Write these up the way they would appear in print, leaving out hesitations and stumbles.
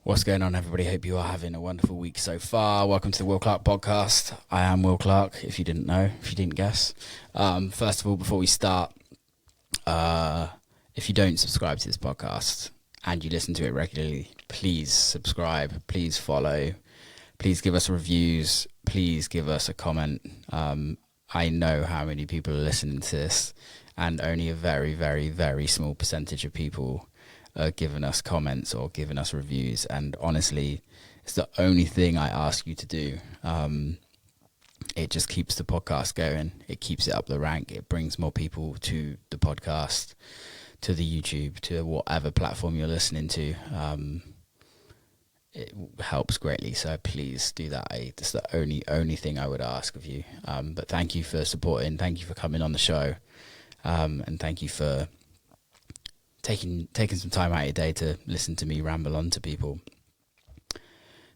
What's going on, everybody? Hope you are having a wonderful week so far. Welcome to the Will Clark podcast. I am Will Clark, if you didn't know, if you didn't guess. First of all, before we start, if you don't subscribe to this podcast and you listen to it regularly, please subscribe, please follow, please give us reviews, please give us a comment. I know how many people are listening to this, and only a very, very, very small percentage of people giving us comments or giving us reviews, and honestly it's the only thing I ask you to do. It just keeps the podcast going, it keeps it up the rank, it brings more people to the podcast, to the YouTube, to whatever platform you're listening to. It helps greatly, so please do that. That's the only thing I would ask of you. But thank you for supporting, thank you for coming on the show, and thank you for taking some time out of your day to listen to me ramble on to people.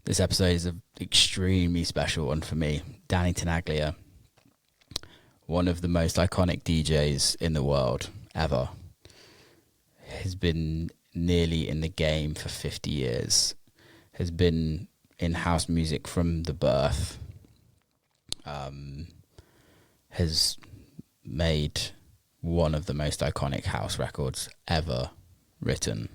This episode is an extremely special one for me. Danny Tenaglia, one of the most iconic DJs in the world ever, has been nearly in the game for 50 years, has been in house music from the birth, has made one of the most iconic house records ever written.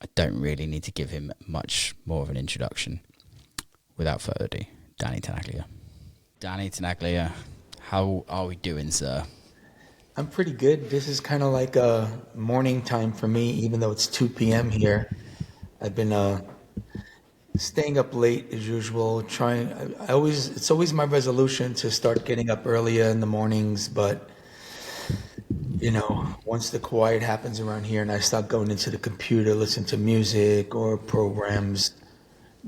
I don't really need to give him much more of an introduction. Without further ado, Danny Tenaglia. Danny Tenaglia, how are we doing, sir? I'm pretty good. This is kind of like a morning time for me, even though it's 2 p.m. here. I've been staying up late as usual, trying. It's always my resolution to start getting up earlier in the mornings, but once the quiet happens around here and I start going into the computer, listen to music or programs,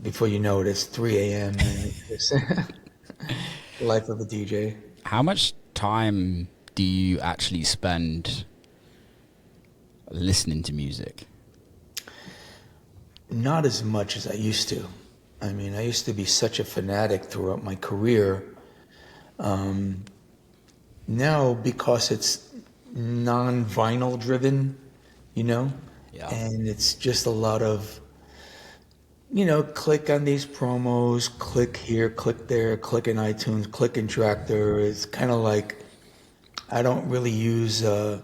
before you know it, it's 3 a.m. and it's the life of a DJ. How much time do you actually spend listening to music? Not as much as I used to. I mean, I used to be such a fanatic throughout my career. Now, because it's non-vinyl driven, Yeah. and it's just a lot of, click on these promos, click here, click there, click in iTunes, click in Tractor. It's kind of like I don't really use a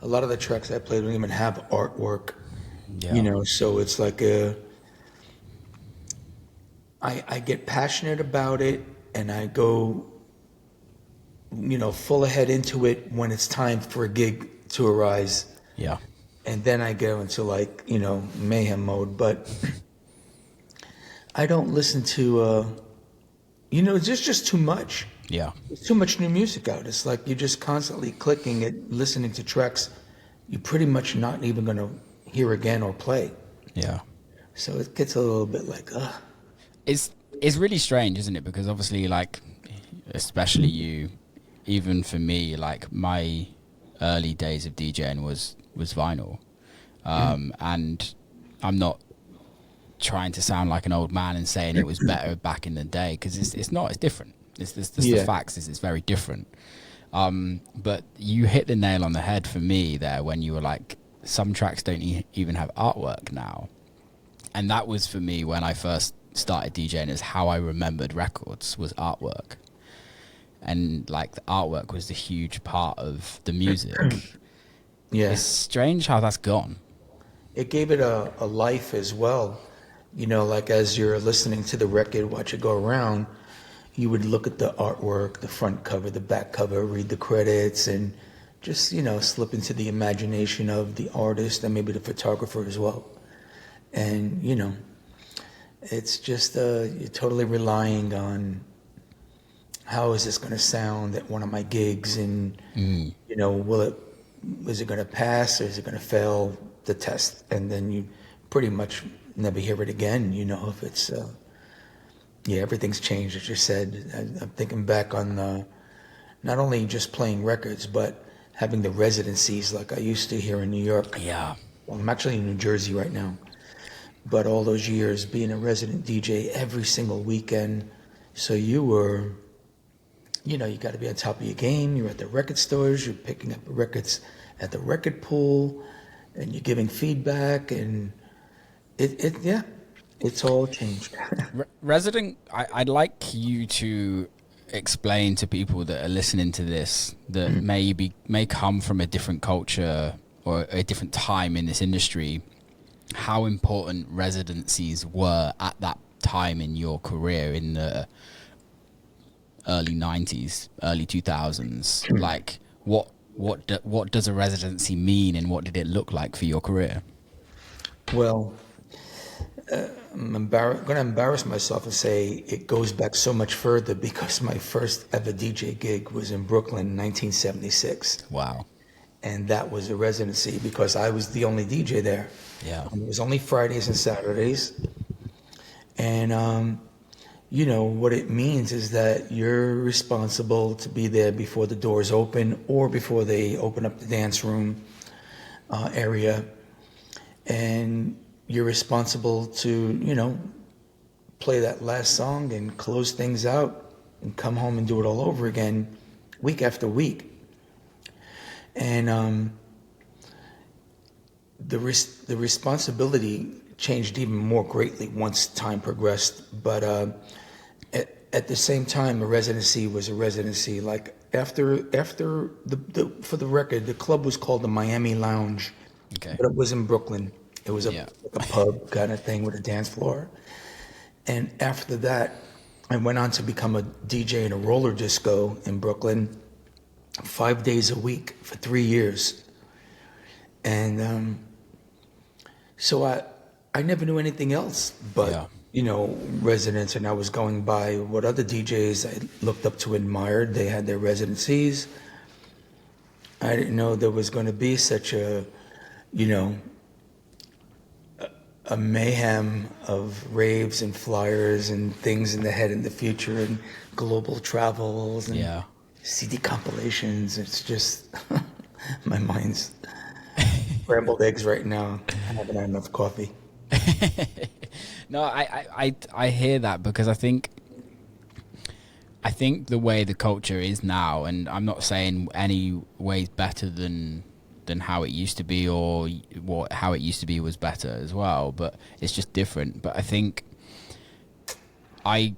lot of the tracks I play don't even have artwork. Yeah. So it's like I get passionate about it and I go, full ahead into it when it's time for a gig to arise. Yeah. And then I go into mayhem mode. But I don't listen to, there's just too much. Yeah. There's too much new music out. It's like you're just constantly clicking it, listening to tracks you're pretty much not even going to hear again or play. Yeah. So it gets a little bit like, It's really strange, isn't it? Because obviously, like, especially you, even for me, like my early days of DJing was vinyl, and I'm not trying to sound like an old man and saying it was better back in the day, because it's not. It's different. It's the facts is it's very different. But you hit the nail on the head for me there when you were like, some tracks don't even have artwork now, and that was for me when I first started DJing, is how I remembered records was artwork. And like the artwork was the huge part of the music. yeah. It's strange how that's gone. It gave it a life as well. Like as you're listening to the record, watch it go around, you would look at the artwork, the front cover, the back cover, read the credits, and just, slip into the imagination of the artist and maybe the photographer as well. And, it's just you're totally relying on how is this going to sound at one of my gigs, and is it going to pass or is it going to fail the test? And then you pretty much never hear it again. If it's everything's changed, as you said. I'm thinking back on not only just playing records but having the residencies like I used to here in New York. Yeah. Well, I'm actually in New Jersey right now. But all those years being a resident DJ every single weekend, so you were, you got to be on top of your game. You're at the record stores, you're picking up records at the record pool, and you're giving feedback, and Yeah, it's all changed. Resident, I'd like you to explain to people that are listening to this that may come from a different culture or a different time in this industry, how important residencies were at that time in your career in the early 90s, early 2000s. Like, what does a residency mean, and what did it look like for your career? Well, I'm going to embarrass myself and say it goes back so much further because my first ever DJ gig was in Brooklyn in 1976. Wow. And that was a residency because I was the only DJ there. Yeah. And it was only Fridays and Saturdays. And, you know, what it means is that you're responsible to be there before the doors open or before they open up the dance room area. And you're responsible to, you know, play that last song and close things out and come home and do it all over again week after week. And the responsibility changed even more greatly once time progressed. But at the same time, a residency was a residency. Like after the for the record, the club was called the Miami Lounge, Okay. but it was in Brooklyn. It was a pub kind of thing with a dance floor. And after that, I went on to become a DJ in a roller disco in Brooklyn, 5 days a week for 3 years. And so I never knew anything else but, you know, residents. And I was going by what other DJs I looked up to, admired. They had their residencies. I didn't know there was going to be such a, you know, a mayhem of raves and flyers and things in the head in the future and global travels and CD compilations. It's just, my mind's scrambled eggs right now. I haven't had enough coffee. No, I hear that because I think the way the culture is now, and I'm not saying any ways better than how it used to be, or how it used to be was better as well, but it's just different. But I think I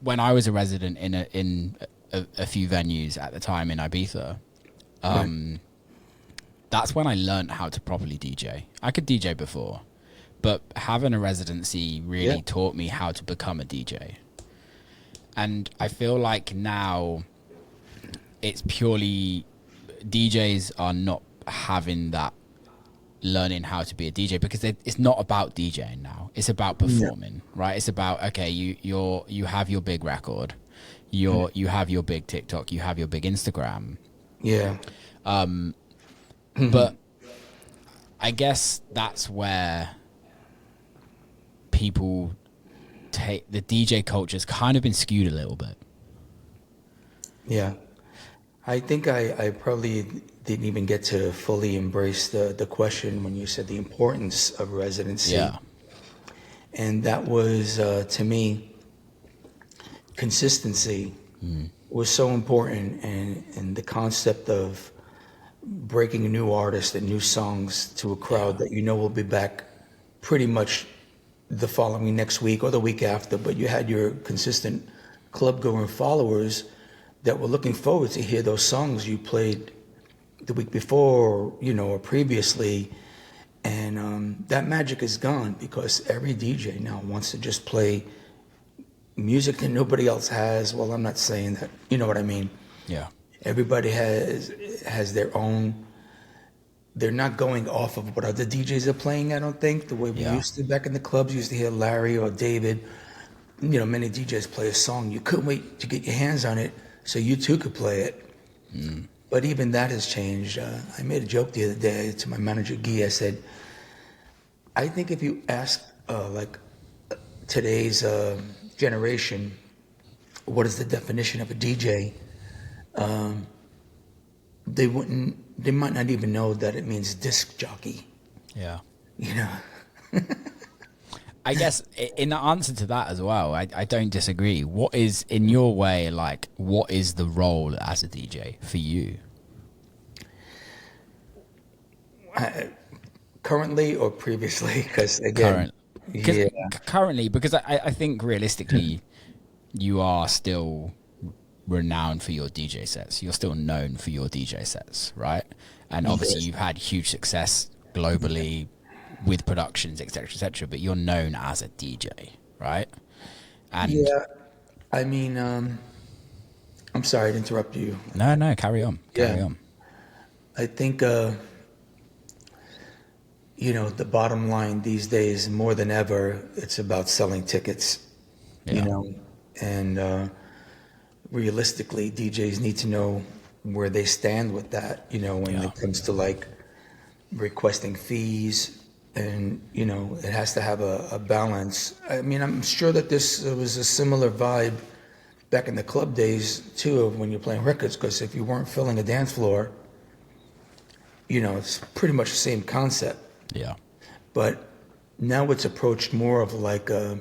when I was a resident in a few venues at the time in Ibiza, that's when I learned how to properly DJ. I could DJ before, but having a residency really taught me how to become a DJ. And I feel like now it's purely, DJs are not having that learning how to be a DJ because it's not about DJing now. It's about performing, right? It's about, okay, you have your big record, you have your big TikTok, you have your big Instagram. Yeah. But I guess that's where people take, the DJ culture's kind of been skewed a little bit. Yeah. I think I probably didn't even get to fully embrace the question when you said the importance of residency. Yeah. And that was, to me, consistency was so important, and the concept of breaking a new artist and new songs to a crowd that you know will be back pretty much the following next week or the week after, but you had your consistent club-going followers that were looking forward to hear those songs you played the week before, you know, or previously. And that magic is gone because every DJ now wants to just play music that nobody else has. Well, I'm not saying that, you know what I mean? Yeah. Everybody has their own. They're not going off of what other DJs are playing, I don't think, the way we used to back in the clubs. You used to hear Larry or David. You know, many DJs play a song. You couldn't wait to get your hands on it so you too could play it. But even that has changed. I made a joke the other day to my manager, Guy. I said, I think if you ask today's generation, what is the definition of a DJ? They might not even know that it means disc jockey. Yeah. You know? I guess in the answer to that as well, I don't disagree. What is, in your way, like, what is the role as a DJ for you? currently or previously? Because again, Current, because yeah, currently, because I think realistically, you are still renowned for your DJ sets. You're still known for your DJ sets, right? And obviously, yes, you've had huge success globally with productions, etc., etc. But you're known as a DJ, right? And yeah. I mean, I'm sorry to interrupt you. no, no, carry on, Yeah, carry on. I think the bottom line these days, more than ever, it's about selling tickets. You Yeah, know, and realistically, DJs need to know where they stand with that. When yeah, it comes to like requesting fees, and it has to have a balance. I mean, I'm sure that this was a similar vibe back in the club days too, of when you're playing records, because if you weren't filling a dance floor, it's pretty much the same concept. yeah, But now it's approached more of like a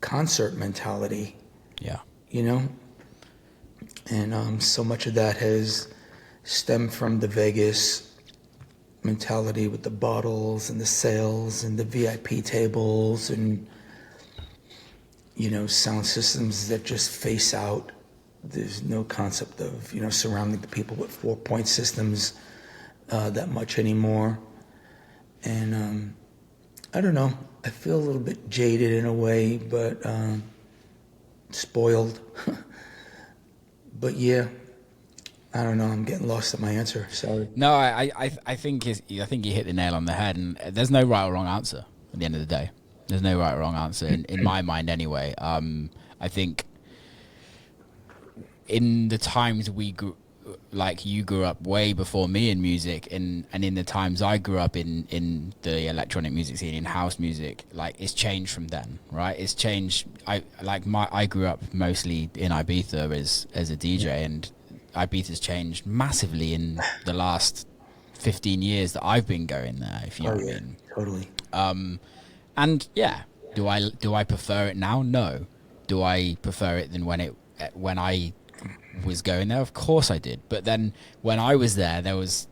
concert mentality, yeah, you know? And so much of that has stemmed from the Vegas mentality with the bottles and the sales and the VIP tables and, sound systems that just face out. There's no concept of, surrounding the people with 4-point systems that much anymore. And I don't know. I feel a little bit jaded in a way, but spoiled. But yeah, I don't know. I'm getting lost in my answer. Sorry. no, I think I think you hit the nail on the head, and there's no right or wrong answer at the end of the day. There's no right or wrong answer in my mind, anyway. I think in the times we grew, like you grew up way before me in music, and in the times I grew up in the electronic music scene, in house music, like it's changed from then, right? It's changed. I grew up mostly in Ibiza as a DJ, and Ibiza's changed massively in the last 15 years that I've been going there, if you know Oh what I yeah, mean. totally. And yeah, do I prefer it now? No. Do I prefer it than when I was going there? Of course I did. But then when I was there, there was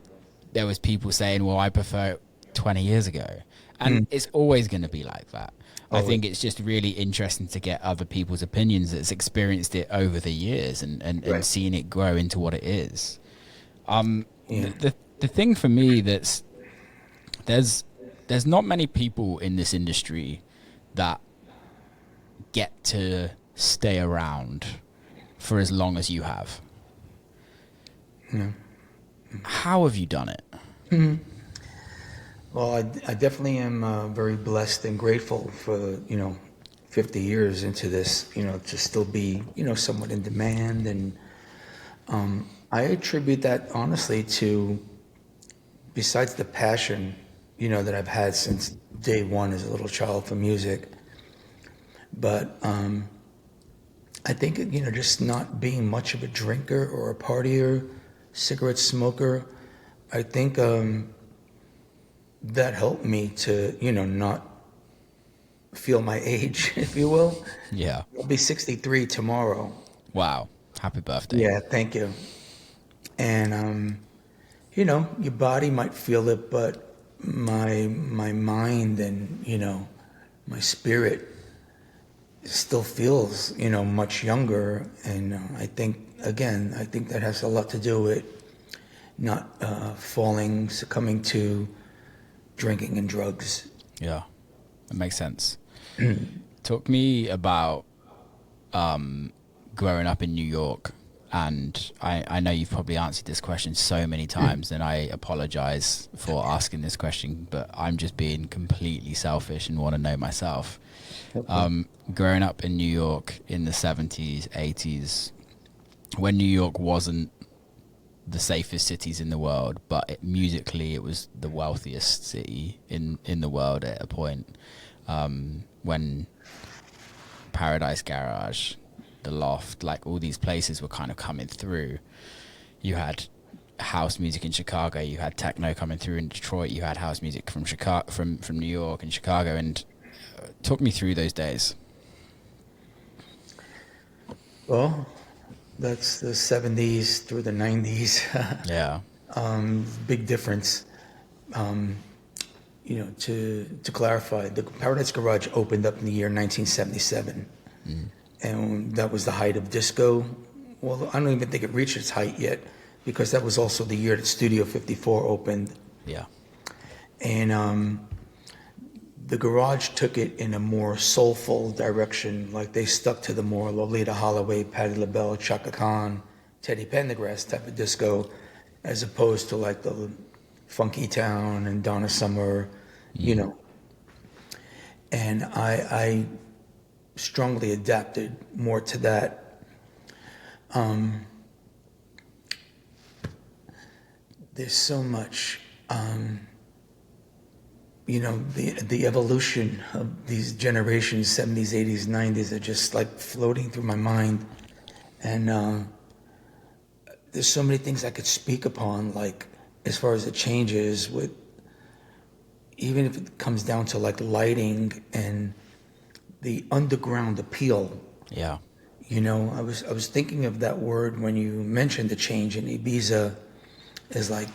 people saying, "Well, I prefer it 20 years ago," and it's always going to be like that. I Always. think it's just really interesting to get other people's opinions that's experienced it over the years and Right. seen it grow into what it is. Yeah. The thing for me that's there's there's not many people in this industry that get to stay around for as long as you have. How have you done it? Well, I definitely am very blessed and grateful for 50 years into this, to still be somewhat in demand, and I attribute that honestly to, besides the passion that I've had since day one as a little child for music, but I think just not being much of a drinker or a partier, cigarette smoker. I think that helped me to not feel my age, if you will. Yeah. I'll be 63 tomorrow. Wow. Happy birthday. Yeah, thank you. And your body might feel it, but my mind and my spirit still feels much younger. And I think that has a lot to do with not succumbing to drinking and drugs. Yeah. That makes sense. Talk me about growing up in New York. And I know you've probably answered this question so many times, and I apologize for asking this question, but I'm just being completely selfish and want to know myself. Growing up in New York in the 70s, 80s, when New York wasn't the safest cities in the world, but musically it was the wealthiest city in the world at a point, when Paradise Garage, the Loft, like all these places were kind of coming through. You had house music in Chicago, you had techno coming through in Detroit, you had house music from Chicago, from New York and Chicago, and talk me through those days. Well, that's the 70s through the 90s. Yeah. Big difference. to clarify, the Paradise Garage opened up in the year 1977, and that was the height of disco. Well, I don't even think it reached its height yet, because that was also the year that Studio 54 opened. Yeah. And the Garage took it in a more soulful direction. Like, they stuck to the more Lolita Holloway, Patti LaBelle, Chaka Khan, Teddy Pendergrass type of disco, as opposed to like the Funky Town and Donna Summer, And I strongly adapted more to that. There's so much, the evolution of these generations, 70s, 80s, 90s, are just like floating through my mind. And there's so many things I could speak upon, like as far as the changes with, even if it comes down to like lighting and the underground appeal. Yeah. I was thinking of that word when you mentioned the change in Ibiza, is like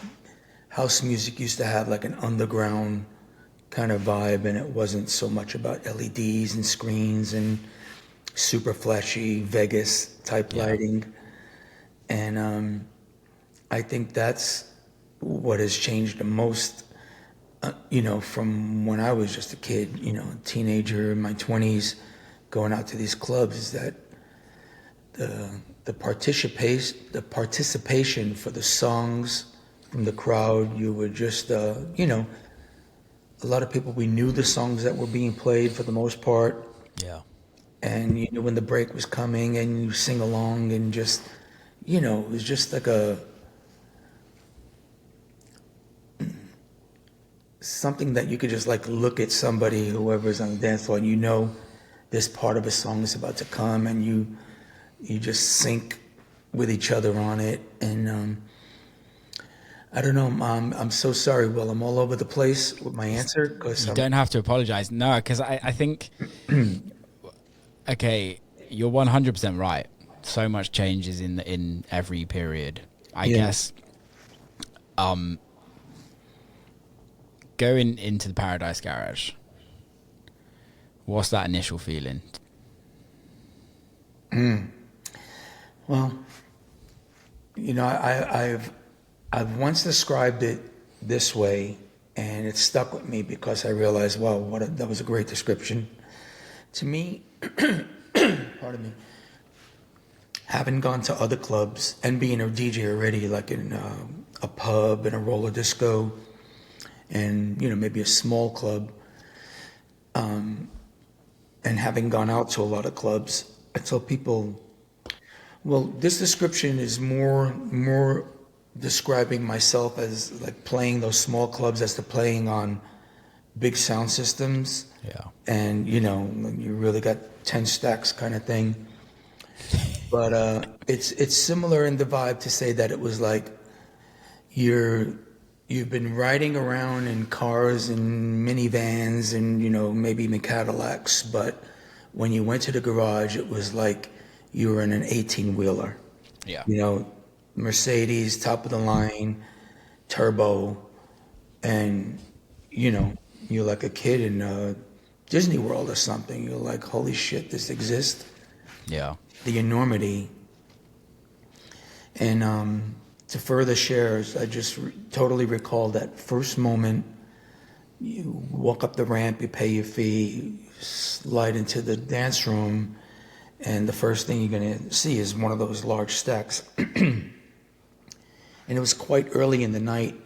house music used to have like an underground kind of vibe, and it wasn't so much about LEDs and screens and super flashy Vegas type lighting. And I think that's what has changed the most, from when I was just a kid, a teenager in my 20s, going out to these clubs, is that the participation for the songs from the crowd. You were just, a lot of people, we knew the songs that were being played for the most part. Yeah. And you knew when the break was coming, and you sing along, and just, it was just like something that you could just like look at somebody, whoever's on the dance floor, and this part of a song is about to come, and you just sync with each other on it. And I don't know, I'm so sorry, Will. I'm all over the place with my answer. You don't have to apologize. No, because I think, okay, you're 100% right. So much changes in every period. I guess going into the Paradise Garage, what's that initial feeling? Well, I've once described it this way, and it stuck with me because I realized, wow, that was a great description. To me, pardon me, having gone to other clubs and being a DJ already, like in a pub and a roller disco, and maybe a small club, and having gone out to a lot of clubs, I tell people, well, this description is more describing myself as like playing those small clubs as to playing on big sound systems. Yeah. And you really got 10 stacks kind of thing. But it's similar in the vibe to say that it was like you've been riding around in cars and minivans and maybe even Cadillacs, but when you went to the garage, it was like you were in an 18-wheeler. Yeah. Mercedes, top of the line, turbo, and you're like a kid in Disney World or something. You're like, holy shit, this exists. Yeah. The enormity. And to further share, I just totally recall that first moment. You walk up the ramp, you pay your fee, you slide into the dance room, and the first thing you're going to see is one of those large stacks. And it was quite early in the night.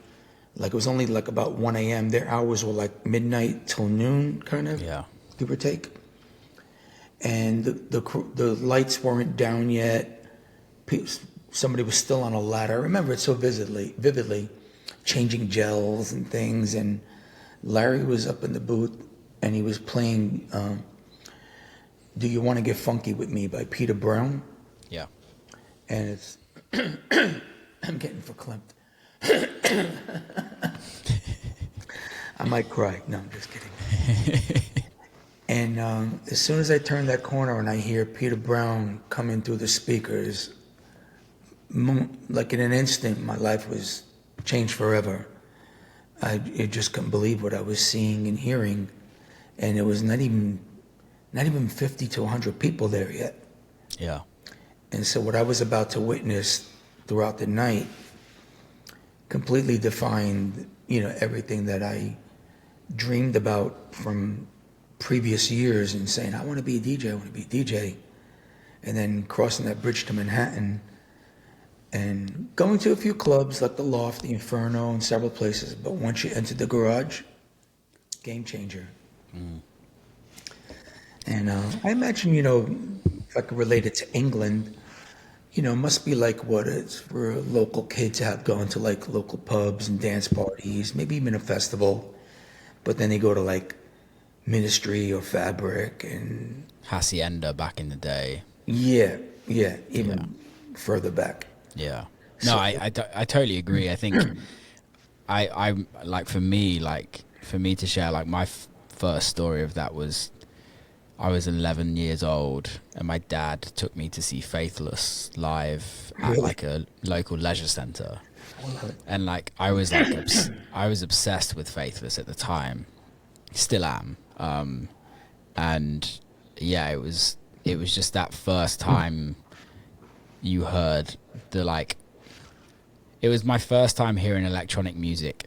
Like, it was only like about 1 a.m. Their hours were like midnight till noon, kind of, give or take. And the lights weren't down yet. Somebody was still on a ladder. I remember it so vividly, changing gels and things. And Larry was up in the booth, and he was playing Do You Want to Get Funky With Me by Peter Brown. Yeah. And it's... I'm getting verklempt. I might cry. No, I'm just kidding. And as soon as I turn that corner and I hear Peter Brown coming through the speakers, like in an instant, my life was changed forever. I just couldn't believe what I was seeing and hearing, and it was not even 50 to 100 people there yet. Yeah. And so what I was about to witness throughout the night completely defined, everything that I dreamed about from previous years and saying, I want to be a DJ, I want to be a DJ. And then crossing that bridge to Manhattan and going to a few clubs like the Loft, the Inferno, and several places. But once you enter the garage, game changer. And I imagine, if I could relate it to England, it must be like what it's for local kids out going to like local pubs and dance parties, maybe even a festival. But then they go to like Ministry or Fabric and Hacienda back in the day. Yeah, even further back. Yeah. No, I totally agree. I think I like for me to share like my first story of that was I was 11 years old and my dad took me to see Faithless live at like a local leisure centre. And like I was obsessed with Faithless at the time. Still am. And yeah, it was just that first time you heard the like. It was my first time hearing electronic music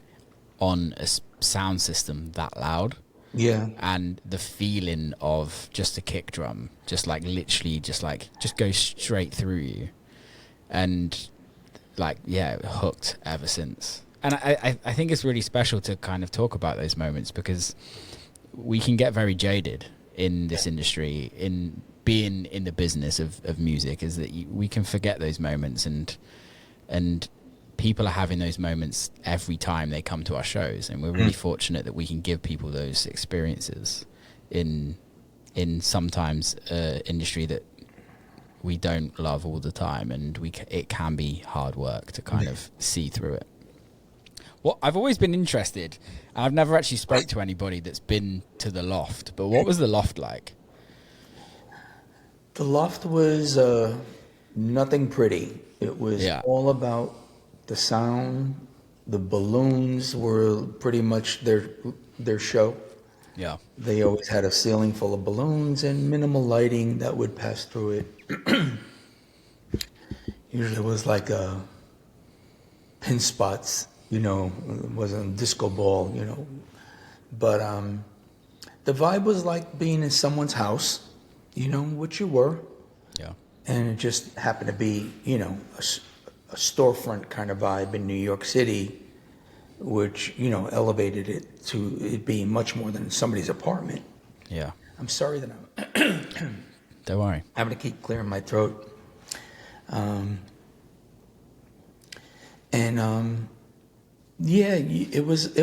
on a sound system that loud. Yeah. And the feeling of just a kick drum, just like literally, just goes straight through you, and like hooked ever since. And I think it's really special to kind of talk about those moments because we can get very jaded in this industry, in being in the business of music, is that we can forget those moments, and people are having those moments every time they come to our shows, and we're really fortunate that we can give people those experiences in sometimes industry that we don't love all the time, and it can be hard work to kind of see through it. Well, I've always been interested, and I've never actually spoke to anybody that's been to the Loft, but what was the Loft like? The Loft was nothing pretty. It was all about the sound. The balloons were pretty much their show. Yeah. They always had a ceiling full of balloons and minimal lighting that would pass through it. Usually it was like pin spots, it wasn't a disco ball, But the vibe was like being in someone's house, which you were. Yeah. And it just happened to be, a storefront kind of vibe in New York City, which, elevated it to it being much more than somebody's apartment. Yeah. I'm sorry that I'm Don't worry. having to keep clearing my throat. It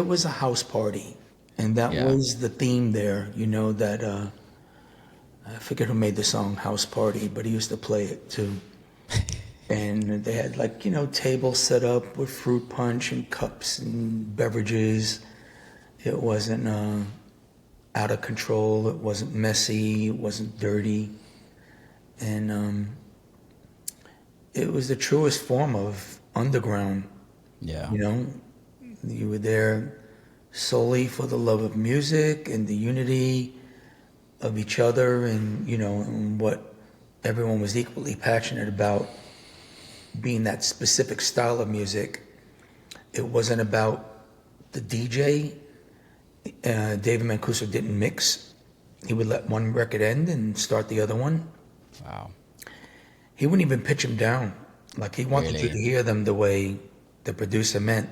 was a house party. And that was the theme there, that I forget who made the song House Party, but he used to play it too. And they had like, tables set up with fruit punch and cups and beverages. It wasn't out of control. It wasn't messy. It wasn't dirty. And it was the truest form of underground. Yeah. You were there solely for the love of music and the unity of each other, and and what everyone was equally passionate about, being that specific style of music. It wasn't about the DJ. David Mancuso didn't mix. He would let one record end and start the other one. Wow. He wouldn't even pitch them down. Like he wanted Really? you to hear them the way the producer meant.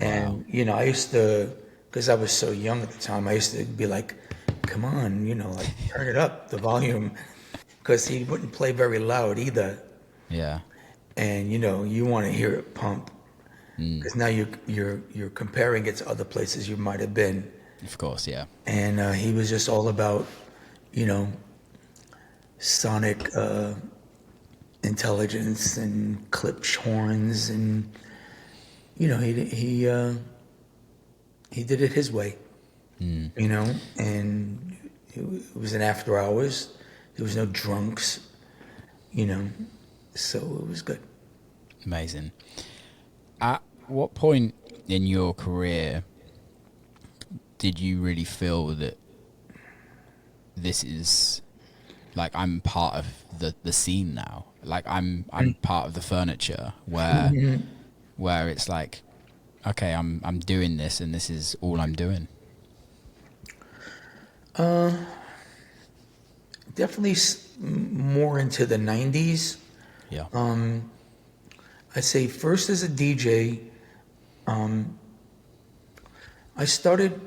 And, I used to, because I was so young at the time, I used to be like, come on, like turn it up, the volume. Because he wouldn't play very loud either. Yeah. And, you want to hear it pump. Because now you're comparing it to other places you might have been. Of course, yeah. And he was just all about, sonic intelligence and clipped horns, and he did it his way, and it was an after hours. There was no drunks, so it was good. Amazing. At what point in your career did you really feel that this is like I'm part of the scene now? Like I'm part of the furniture where it's like, okay, I'm doing this and this is all I'm doing. Definitely more into the 90s. Yeah. I'd say first as a DJ, I started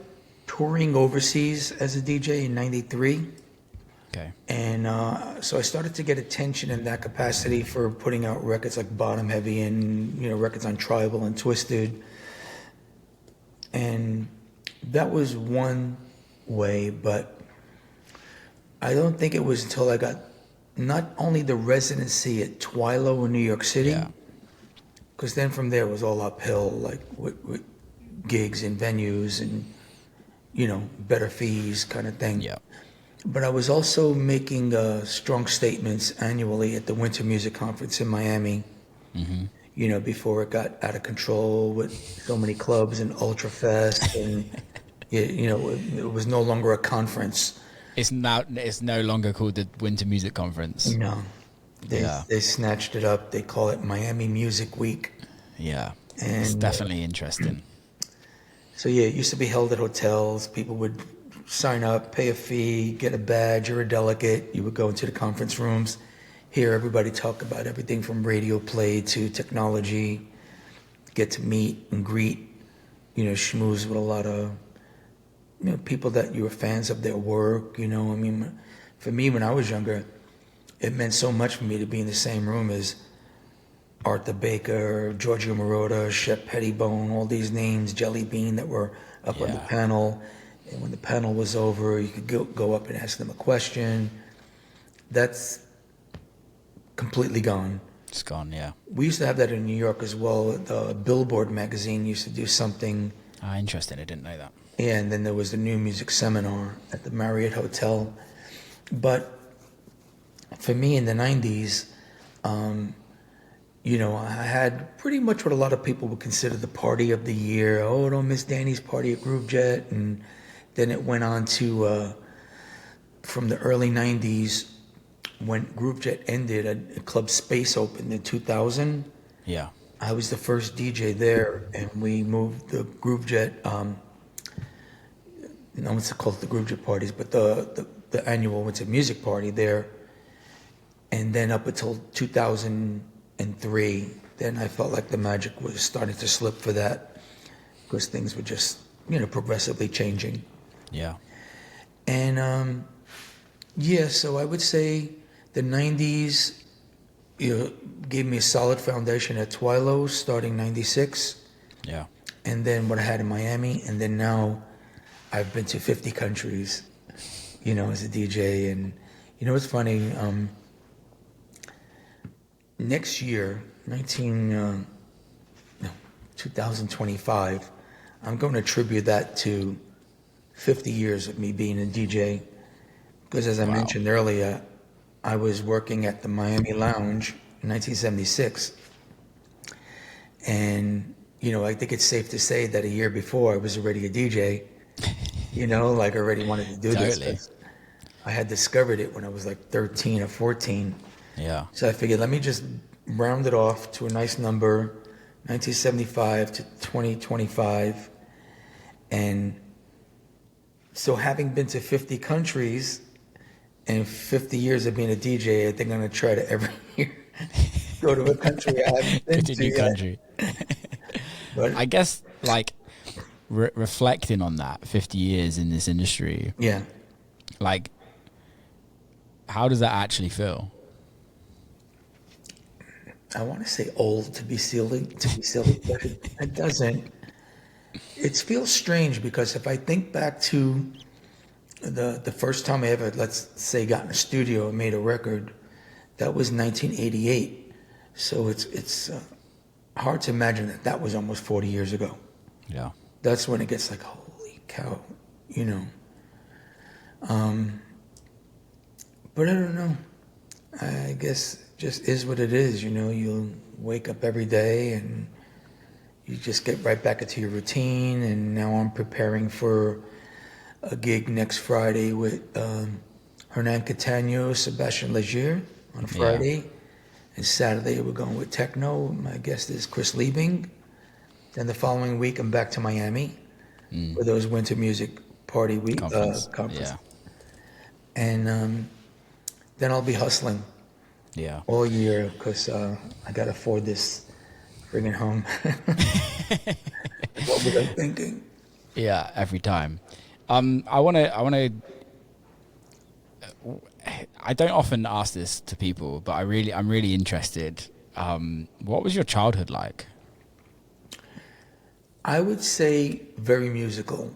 touring overseas as a DJ in 93. Okay. And so I started to get attention in that capacity for putting out records like Bottom Heavy and, records on Tribal and Twisted. And that was one way, but I don't think it was until I got not only the residency at Twilo in New York City, because then from there it was all uphill, like with gigs and venues and, better fees kind of thing. Yeah. But I was also making strong statements annually at the Winter Music Conference in Miami, before it got out of control with so many clubs and Ultrafest, and it was no longer a conference. It's no longer called the Winter Music Conference. No, they snatched it up. They call it Miami Music Week. Yeah, and it's definitely interesting. So it used to be held at hotels. People would sign up, pay a fee, get a badge or a delegate. You would go into the conference rooms, hear everybody talk about everything from radio play to technology, get to meet and greet, schmooze with a lot of, people that you were fans of their work, I mean, for me, when I was younger, it meant so much for me to be in the same room as Arthur Baker, Giorgio Moroder, Shep Pettibone, all these names, Jelly Bean that were up on the panel. And when the panel was over, you could go up and ask them a question. That's completely gone. It's gone, yeah. We used to have that in New York as well. The Billboard magazine used to do something. Interesting. I didn't know that. Yeah, and then there was the New Music Seminar at the Marriott Hotel. But for me in the 90s, I had pretty much what a lot of people would consider the party of the year. Oh, don't miss Danny's party at Groove Jet. And then it went on to, from the early 90s, when Groove Jet ended, a Club Space opened in 2000. Yeah. I was the first DJ there, and we moved the Groove Jet, no one's called it the Groove Jet parties, but the annual Winter Music Party there. And then up until 2003, then I felt like the magic was starting to slip for that, because things were just, progressively changing. Yeah. And, so I would say the 90s, gave me a solid foundation at Twilo starting 96. Yeah. And then what I had in Miami. And then now I've been to 50 countries, as a DJ. And, it's funny, next year, 2025, I'm going to attribute that to 50 years of me being a DJ. Because as I mentioned earlier, I was working at the Miami Lounge in 1976. And, I think it's safe to say that a year before I was already a DJ, like I already wanted to do this. I had discovered it when I was like 13 or 14. Yeah. So I figured, let me just round it off to a nice number, 1975 to 2025. And so having been to 50 countries and 50 years of being a DJ, I think I'm going to try to every year go to a country I haven't been to new yet. Country. But I guess, like, reflecting on that, 50 years in this industry. Yeah. Like, how does that actually feel? I want to say old to be silly, but it doesn't. It feels strange because if I think back to the first time I ever, let's say, got in a studio and made a record, that was 1988. So it's hard to imagine that was almost 40 years ago. Yeah. That's when it gets like, holy cow, But I don't know. I guess it just is what it is, You wake up every day and you just get right back into your routine. And now I'm preparing for a gig next Friday with Hernan Catano, Sebastian Leger on Friday. And Saturday we're going with techno. My guest is Chris Liebing. Then the following week I'm back to Miami for those winter music party week conference. Yeah. And then I'll be hustling all year because I got to afford this bringing home. What was I thinking? Yeah, every time. I want to. I don't often ask this to people, but I'm really interested. What was your childhood like? I would say very musical.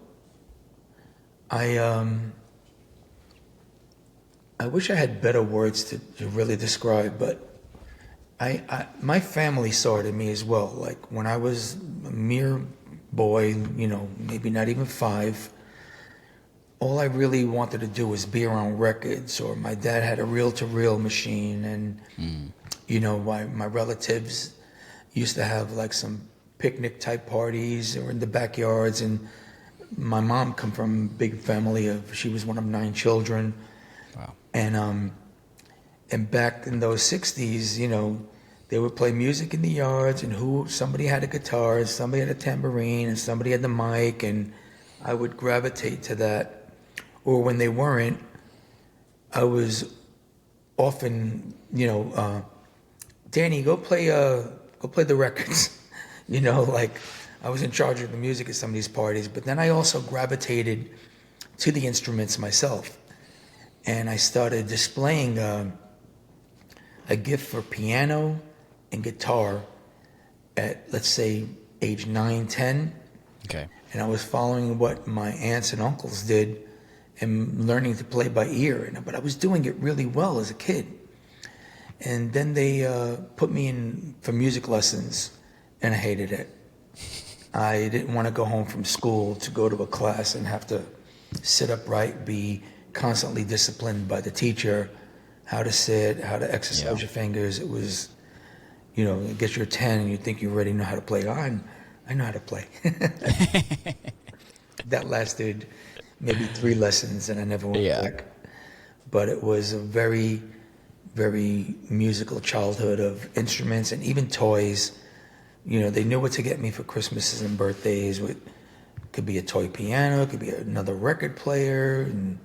I wish I had better words to really describe, but my family saw it in me as well. Like when I was a mere boy, maybe not even 5, all I really wanted to do was be around records, or my dad had a reel-to-reel machine, and my relatives used to have like some picnic type parties or in the backyards, and my mom come from a big family she was one of 9 children. Wow. And back in those 60s, they would play music in the yards, and somebody had a guitar, somebody had a tambourine, and somebody had the mic, and I would gravitate to that. Or when they weren't, I was often, Danny, go play the records. Like I was in charge of the music at some of these parties, but then I also gravitated to the instruments myself. And I started displaying a gift for piano and guitar at, let's say, age 9, 10. Okay. And I was following what my aunts and uncles did and learning to play by ear. But I was doing it really well as a kid. And then they put me in for music lessons, and I hated it. I didn't want to go home from school to go to a class and have to sit upright, be constantly disciplined by the teacher, how to sit, how to exercise your fingers. It was, it gets you're 10 and you think you already know how to play. I know how to play. That lasted maybe 3 lessons and I never went back. But it was a very, very musical childhood of instruments and even toys. They knew what to get me for Christmases and birthdays. It could be a toy piano, it could be another record player. And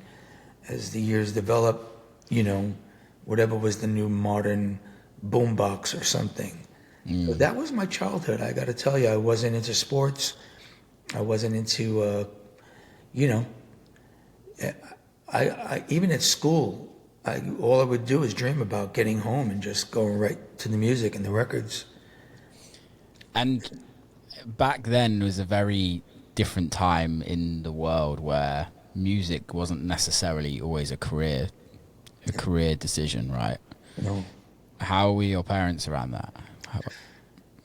as the years developed, whatever was the new modern boombox or something. So that was my childhood. I got to tell you, I wasn't into sports. I wasn't into, I even at school, all I would do is dream about getting home and just going right to the music and the records. And back then was a very different time in the world where music wasn't necessarily always a career decision, right? No. How were your parents around that?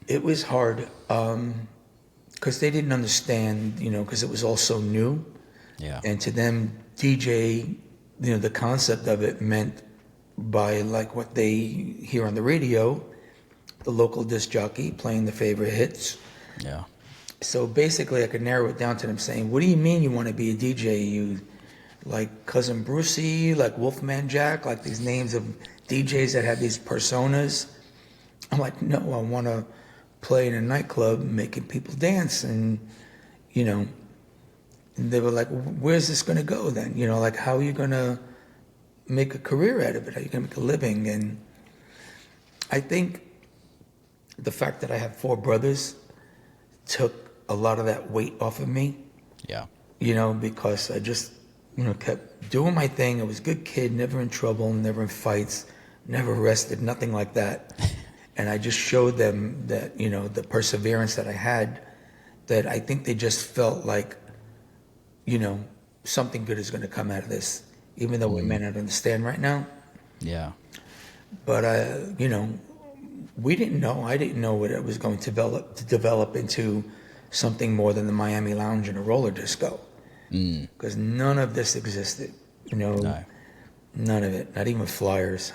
It was hard because they didn't understand, because it was all so new. Yeah. And to them, DJ, the concept of it meant by like what they hear on the radio, the local disc jockey playing the favorite hits. Yeah. So basically I could narrow it down to them saying, what do you mean you want to be a DJ? You like Cousin Brucey, like Wolfman Jack, like these names of DJs that have these personas? I'm like, no, I want to play in a nightclub making people dance. And, and they were like, where's this going to go then? Like, how are you going to make a career out of it? How are you going to make a living? And I think the fact that I have 4 brothers took a lot of that weight off of me. Yeah. Because I just, kept doing my thing. I was a good kid, never in trouble, never in fights, never arrested, nothing like that. And I just showed them that, the perseverance that I had, that I think they just felt like, something good is going to come out of this, even though we may not understand right now. Yeah. But, we didn't know. I didn't know what it was going to develop into something more than the Miami Lounge and a roller disco. Because none of this existed, No. None of it, not even flyers.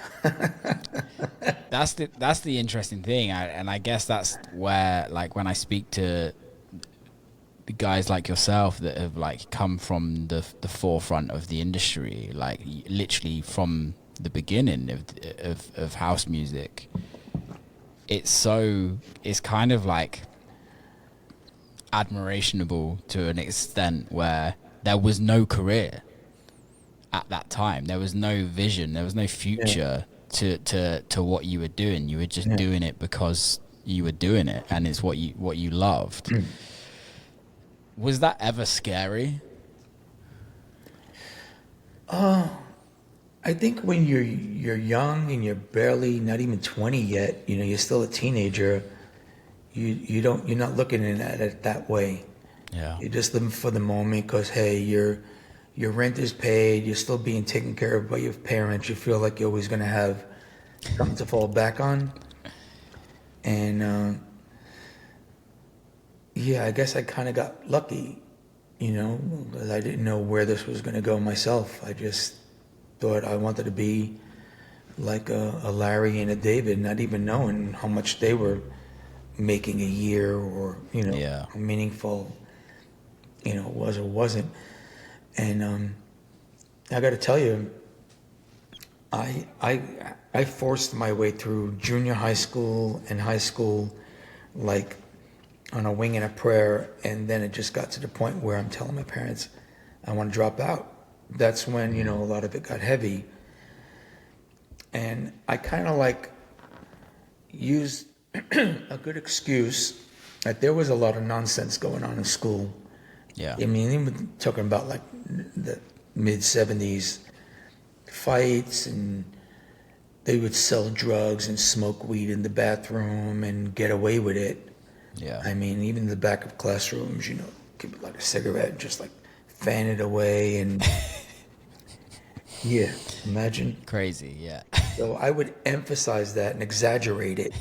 That's the interesting thing, and I guess that's where, like, when I speak to guys like yourself that have like come from the forefront of the industry, like literally from the beginning of house music. It's kind of like admirationable to an extent where there was no career at that time. There was no vision. There was no future to what you were doing. You were just doing it because you were doing it, and it's what you loved. Was that ever scary? I think when you're young and you're barely not even 20 yet, you know, you're still a teenager. You're not looking at it that way. Yeah. You're just living for the moment because, hey, your rent is paid. You're still being taken care of by your parents. You feel like you're always going to have something to fall back on. And yeah, I guess I kind of got lucky, you know, because I didn't know where this was going to go myself. I just thought I wanted to be like a Larry and a David, not even knowing how much they were making a year, or, you know, how meaningful, you know, it was or wasn't. And I got to tell you, I forced my way through junior high school and high school like on a wing and a prayer, and then it just got to the point where I'm telling my parents I want to drop out. That's when, you know, a lot of it got heavy. And I kind of like used a good excuse that there was a lot of nonsense going on in school. Yeah. I mean, even talking about like the mid-70s, fights, and they would sell drugs and smoke weed in the bathroom and get away with it. Yeah. I mean, even in the back of classrooms, you know, keep it like a cigarette and just like fan it away. And yeah, imagine. Crazy, yeah. So I would emphasize that and exaggerate it.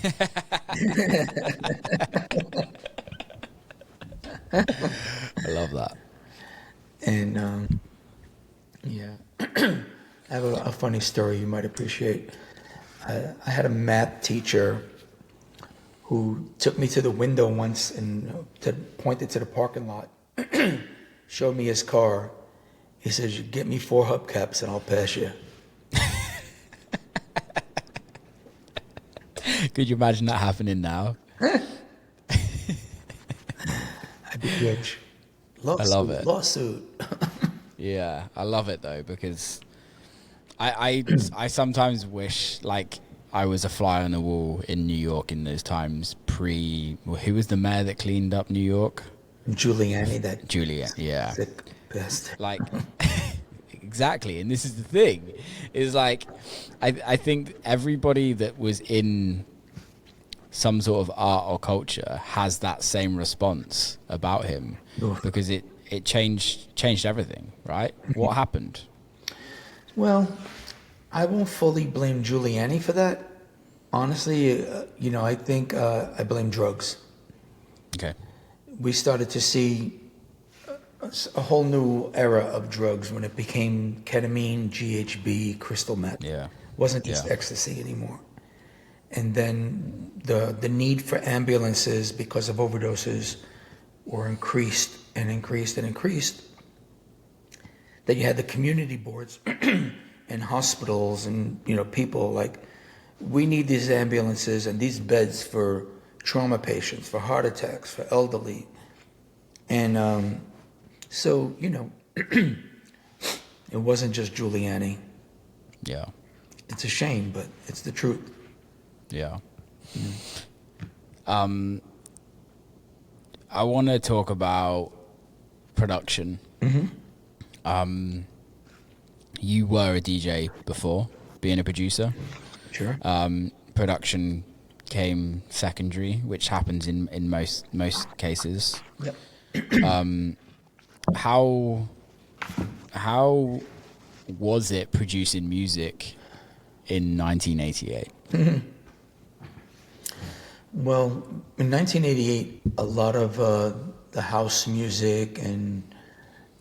I love that. And yeah, I have a funny story you might appreciate. I had a math teacher who took me to the window once and pointed to the parking lot, showed me his car. He says, "You get me 4 hubcaps and I'll pass you." Could you imagine that happening now? I'd be rich. Lawsuit, I love it. Lawsuit. Yeah, I love it though, because I sometimes wish like I was a fly on the wall in New York in those times who was the mayor that cleaned up New York? Giuliani, that yeah. sick bastard. Like exactly, and this is the thing, is like I think everybody that was in some sort of art or culture has that same response about him. Oof. Because it changed everything, right? What happened? Well, I won't fully blame Giuliani for that. Honestly, you know, I think I blame drugs. Okay. We started to see a whole new era of drugs when it became ketamine, GHB, crystal meth. Yeah. Wasn't just ecstasy anymore. And then the need for ambulances because of overdoses were increased and increased and increased. That you had the community boards and hospitals and, you know, people like, we need these ambulances and these beds for trauma patients, for heart attacks, for elderly. And so, you know, it wasn't just Giuliani. Yeah. It's a shame, but it's the truth. Yeah. I want to talk about production. Mm-hmm. You were a DJ before being a producer. Sure. Production came secondary, which happens in most cases. Yep. How was it producing music in 1988? Well, in 1988, a lot of the house music and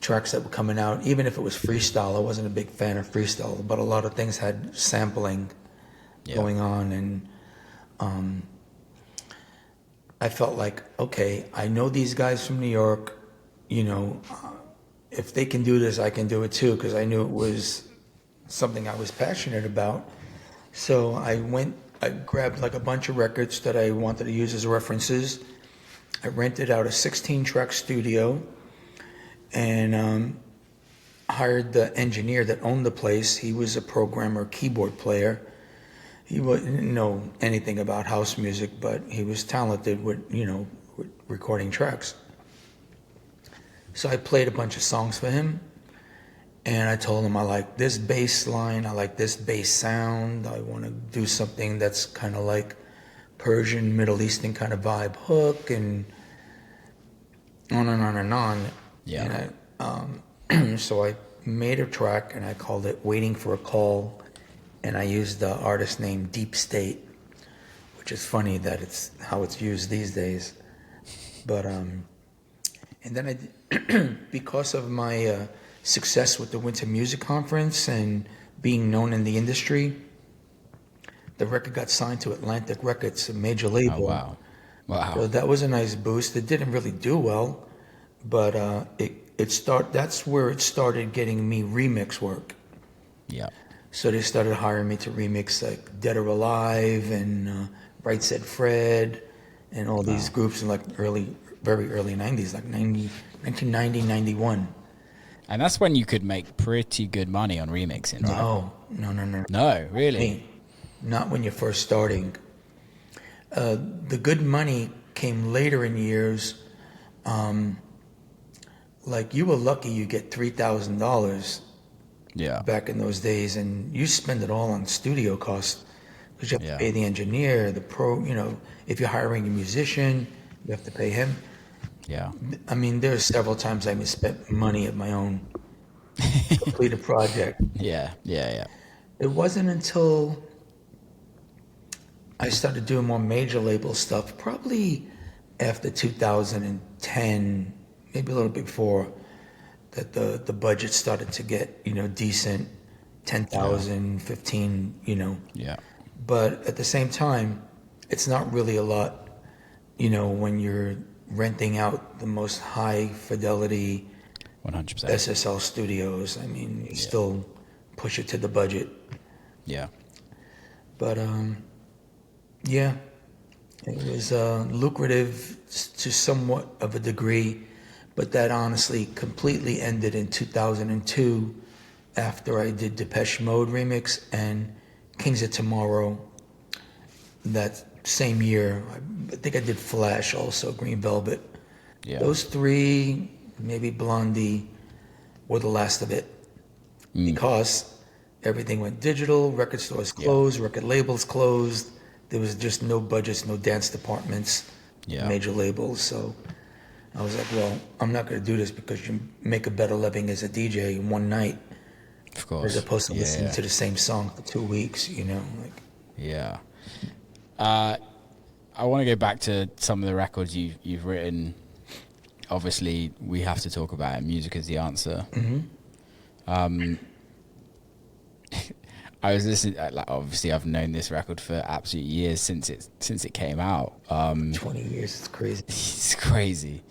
tracks that were coming out, even if it was freestyle, I wasn't a big fan of freestyle, but a lot of things had sampling going on. And I felt like, okay, I know these guys from New York. you know, if they can do this, I can do it too, because I knew it was something I was passionate about. So I grabbed like a bunch of records that I wanted to use as references. I rented out a 16-track studio and hired the engineer that owned the place. He was a programmer, keyboard player. He didn't know anything about house music, but he was talented with, with recording tracks. So I played a bunch of songs for him, and I told him I like this bass line, I like this bass sound, I want to do something that's kind of like Persian, Middle Eastern kind of vibe hook, and on and on and on. Yeah. And so I made a track, and I called it Waiting for a Call, and I used the artist name Deep State, which is funny that it's how it's used these days. But and then because of my success with the Winter Music Conference and being known in the industry, the record got signed to Atlantic Records, a major label. Oh, wow. So that was a nice boost. It didn't really do well, but that's where it started getting me remix work. Yeah. So they started hiring me to remix like Dead or Alive and Right Said Fred and all these groups in like very early 90s, like 1990, 91. And that's when you could make pretty good money on remixing, right? No. No, really? Not when you're first starting. The good money came later in years. Like you were lucky you get $3,000 back in those days, and you spend it all on studio costs because you have to pay the engineer, the pro, if you're hiring a musician, you have to pay him. Yeah. I mean, there's several times I misspent money of my own to complete a project. Yeah. It wasn't until I started doing more major label stuff, probably after 2010, maybe a little bit before, that the budget started to get, decent, 10,000, 15, Yeah. But at the same time, it's not really a lot, when you're renting out the most high fidelity 100%. SSL studios. I mean, you still push it to the budget. Yeah. But it was lucrative to somewhat of a degree, but that honestly completely ended in 2002 after I did Depeche Mode remix and Kings of Tomorrow. That same year, I think I did Flash also, Green Velvet. Yeah. Those three, maybe Blondie, were the last of it because everything went digital, record stores closed, record labels closed. There was just no budgets, no dance departments, major labels. So I was like, well, I'm not going to do this because you make a better living as a DJ in one night. Of course. As opposed to listening to the same song for 2 weeks, Yeah. I want to go back to some of the records you've written. Obviously, we have to talk about it. Music is the answer. Mm-hmm. I was listening. Obviously, I've known this record for absolute years since it came out. 20 years, it's crazy. It's crazy.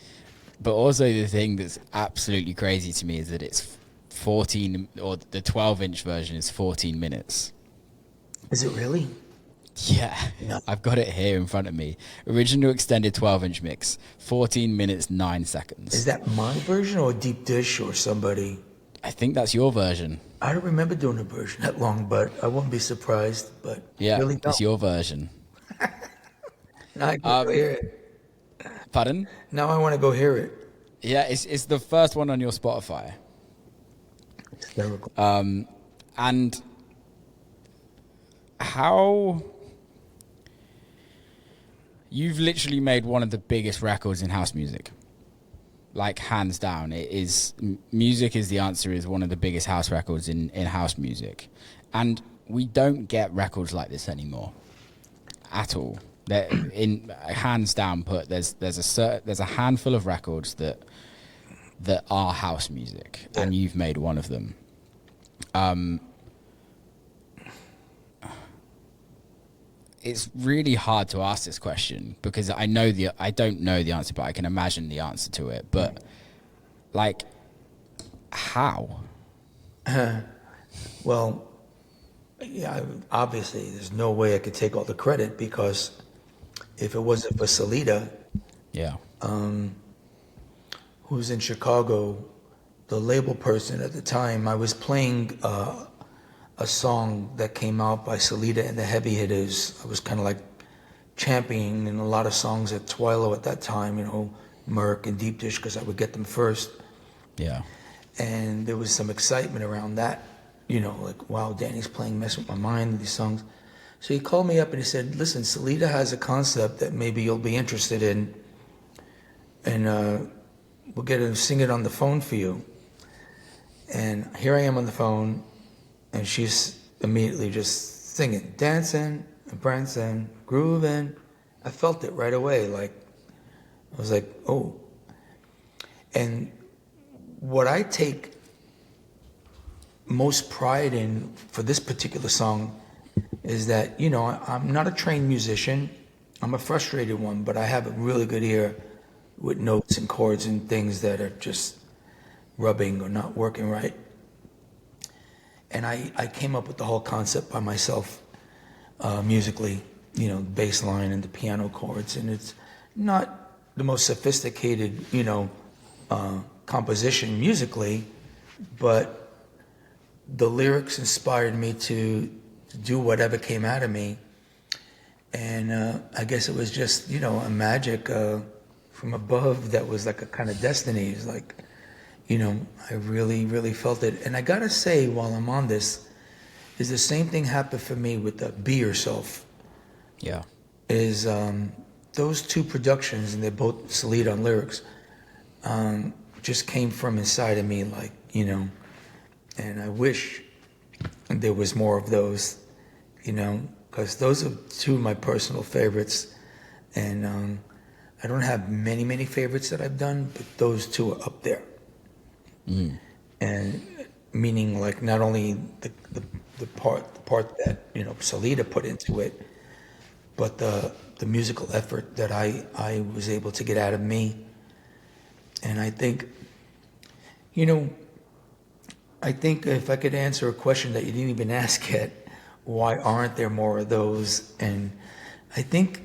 But also the thing that's absolutely crazy to me is that it's 14, or the 12-inch version is 14 minutes. Is it really? Yeah, No. I've got it here in front of me. Original extended 12-inch mix, 14 minutes, 9 seconds. Is that my version or Deep Dish or somebody? I think that's your version. I don't remember doing a version that long, but I wouldn't be surprised. But Yeah, really it's your version. Now I can go hear it. Pardon? Now I want to go hear it. Yeah, it's the first one on your Spotify. Hysterical. And how... You've literally made one of the biggest records in house music. Like, hands down. It is... Music is the Answer is one of the biggest house records in house music. And we don't get records like this anymore. At all. In hands down put, there's a handful of records that are house music, and you've made one of them. It's really hard to ask this question because I don't know the answer, but I can imagine the answer to it. But Like, how? Well, yeah, obviously, there's no way I could take all the credit because if it wasn't for Salida, Yeah. who's in Chicago, the label person at the time, I was playing a song that came out by Salida and the Heavy Hitters. I was kind of like championing in a lot of songs at Twilo at that time, you know, Merc and Deep Dish, because I would get them first. Yeah. And there was some excitement around that, you know, like, wow, Danny's playing Mess With My Mind with these songs. So he called me up and he said, listen, Salida has a concept that maybe you'll be interested in, and we'll get her to sing it on the phone for you. And here I am on the phone, and she's immediately just singing, dancing, and prancing, grooving. I felt it right away. Like, I was like, oh. And what I take most pride in for this particular song is that, you know, I'm not a trained musician. I'm a frustrated one, but I have a really good ear with notes and chords and things that are just rubbing or not working right. And I came up with the whole concept by myself, musically, you know, bass line and the piano chords. And it's not the most sophisticated, you know, composition musically, but the lyrics inspired me to do whatever came out of me. And I guess it was just, you know, a magic from above that was like a kind of destiny. It's like, you know, I really, really felt it. And I gotta say, while I'm on this, is the same thing happened for me with the Be Yourself. Yeah. Is those two productions, and they're both Salida on lyrics, just came from inside of me, like, you know, and I wish there was more of those, you know, because those are two of my personal favorites. And I don't have many, many favorites that I've done, but those two are up there. And meaning, like, not only the part that, you know, Salida put into it, but the musical effort that I was able to get out of me. And I think, you know, I think if I could answer a question that you didn't even ask yet, why aren't there more of those? And I think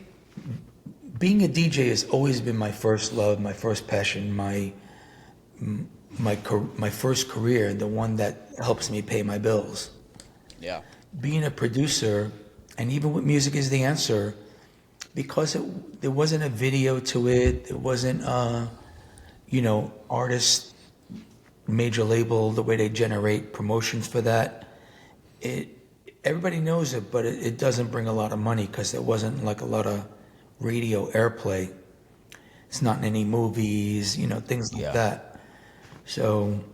being a DJ has always been my first love, my first passion, my first career, the one that helps me pay my bills. Yeah. Being a producer, and even with Music Is the Answer, because there wasn't a video to it, there wasn't you know, artist, major label, the way they generate promotions for that. Everybody knows it, but it doesn't bring a lot of money because there wasn't like a lot of radio airplay. It's not in any movies, you know, things like that. So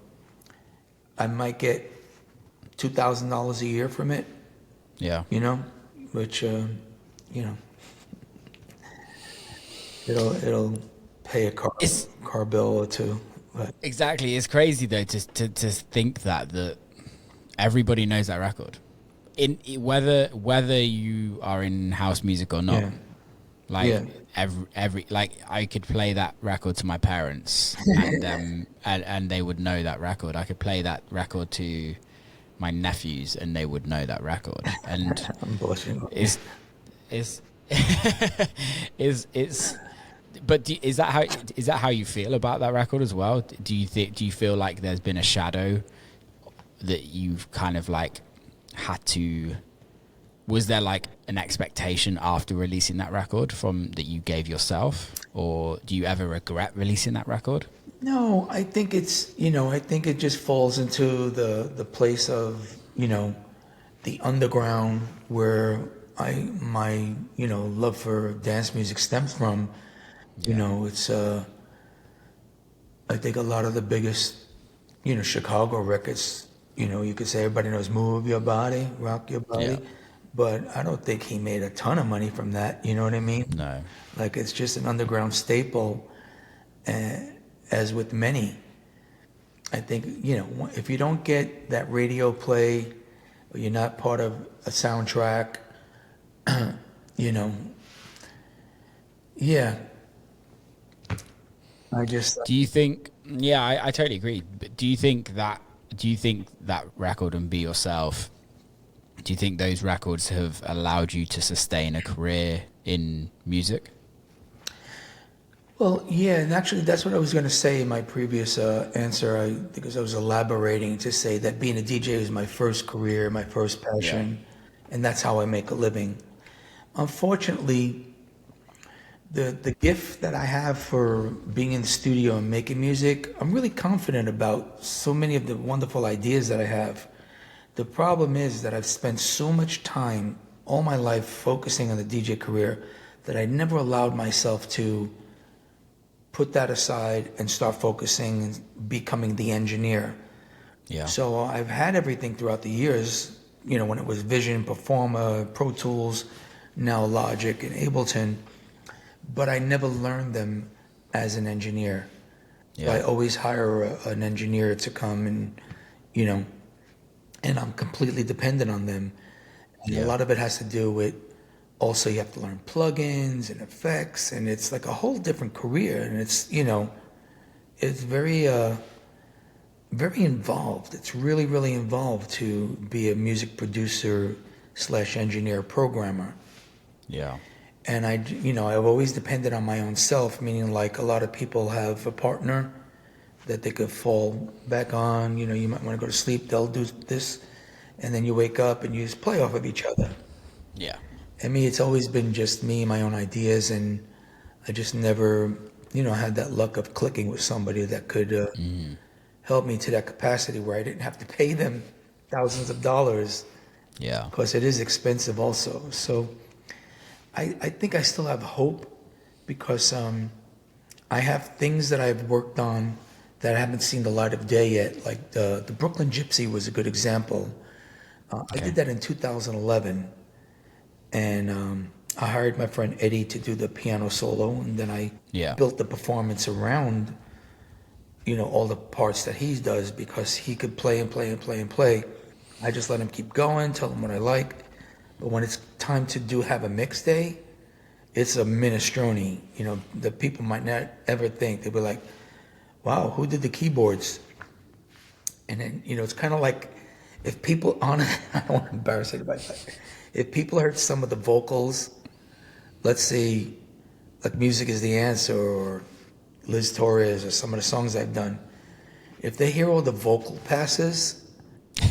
I might get $2,000 a year from it. Yeah. You know, which you know, it'll pay a car bill or two. But Exactly. It's crazy though to think that everybody knows that record, whether you are in house music or not. yeah, Like yeah. every like I could play that record to my parents and they would know that record. I could play that record to my nephews and they would know that record. And I'm blushing. is but is that how you feel about that record as well? Do you feel like there's been a shadow that you've kind of like had to? Was there like an expectation after releasing that record that you gave yourself, or do you ever regret releasing that record? No, I think it's, you know, I think it just falls into the place of, you know, the underground where my you know, love for dance music stems from. You know, it's I think a lot of the biggest, you know, Chicago records, you know, you could say everybody knows Move Your Body, Rock Your Body. Yeah. But I don't think he made a ton of money from that, you know what I mean? No. Like, it's just an underground staple, as with many. I think, you know, if you don't get that radio play, or you're not part of a soundtrack, you know, yeah. I just... Do you think Yeah, I totally agree. But do you think that record and Be Yourself, do you think those records have allowed you to sustain a career in music? Well, yeah, and actually, that's what I was going to say in my previous answer, because I was elaborating to say that being a DJ was my first career, my first Yeah. passion, and that's how I make a living. Unfortunately, the gift that I have for being in the studio and making music, I'm really confident about so many of the wonderful ideas that I have. The problem is that I've spent so much time all my life focusing on the DJ career that I never allowed myself to put that aside and start focusing and becoming the engineer. Yeah. So I've had everything throughout the years, when it was Vision, Performer, Pro Tools, now Logic and Ableton, but I never learned them as an engineer. So I Yeah. always hire an engineer to come you know, and I'm completely dependent on them. And a Yeah. lot of it has to do with also you have to learn plugins and effects, and it's like a whole different career. And it's very involved. It's really, really involved to be a music producer slash engineer programmer. Yeah. And I've always depended on my own self, meaning like a lot of people have a partner that they could fall back on. You might want to go to sleep, they'll do this, and then you wake up and you just play off of each other. Yeah. And me, it's always been just me, my own ideas, and I just never, had that luck of clicking with somebody that could help me to that capacity where I didn't have to pay them thousands of dollars, Yeah. because it is expensive also. So I think I still have hope, because I have things that I've worked on that I haven't seen the light of day yet. Like the Brooklyn Gypsy was a good example. I Okay. did that in 2011, and I hired my friend Eddie to do the piano solo, and then I Yeah. built the performance around, all the parts that he does, because he could play and play and play and play. I just let him keep going, tell him what I like. But when it's time to have a mix day, it's a minestrone. The people might not ever think. They'll be like, wow, who did the keyboards? And then, it's kind of like if people on I don't want to embarrass anybody, but if people heard some of the vocals, let's say like Music is the Answer or Liz Torres or some of the songs I've done, if they hear all the vocal passes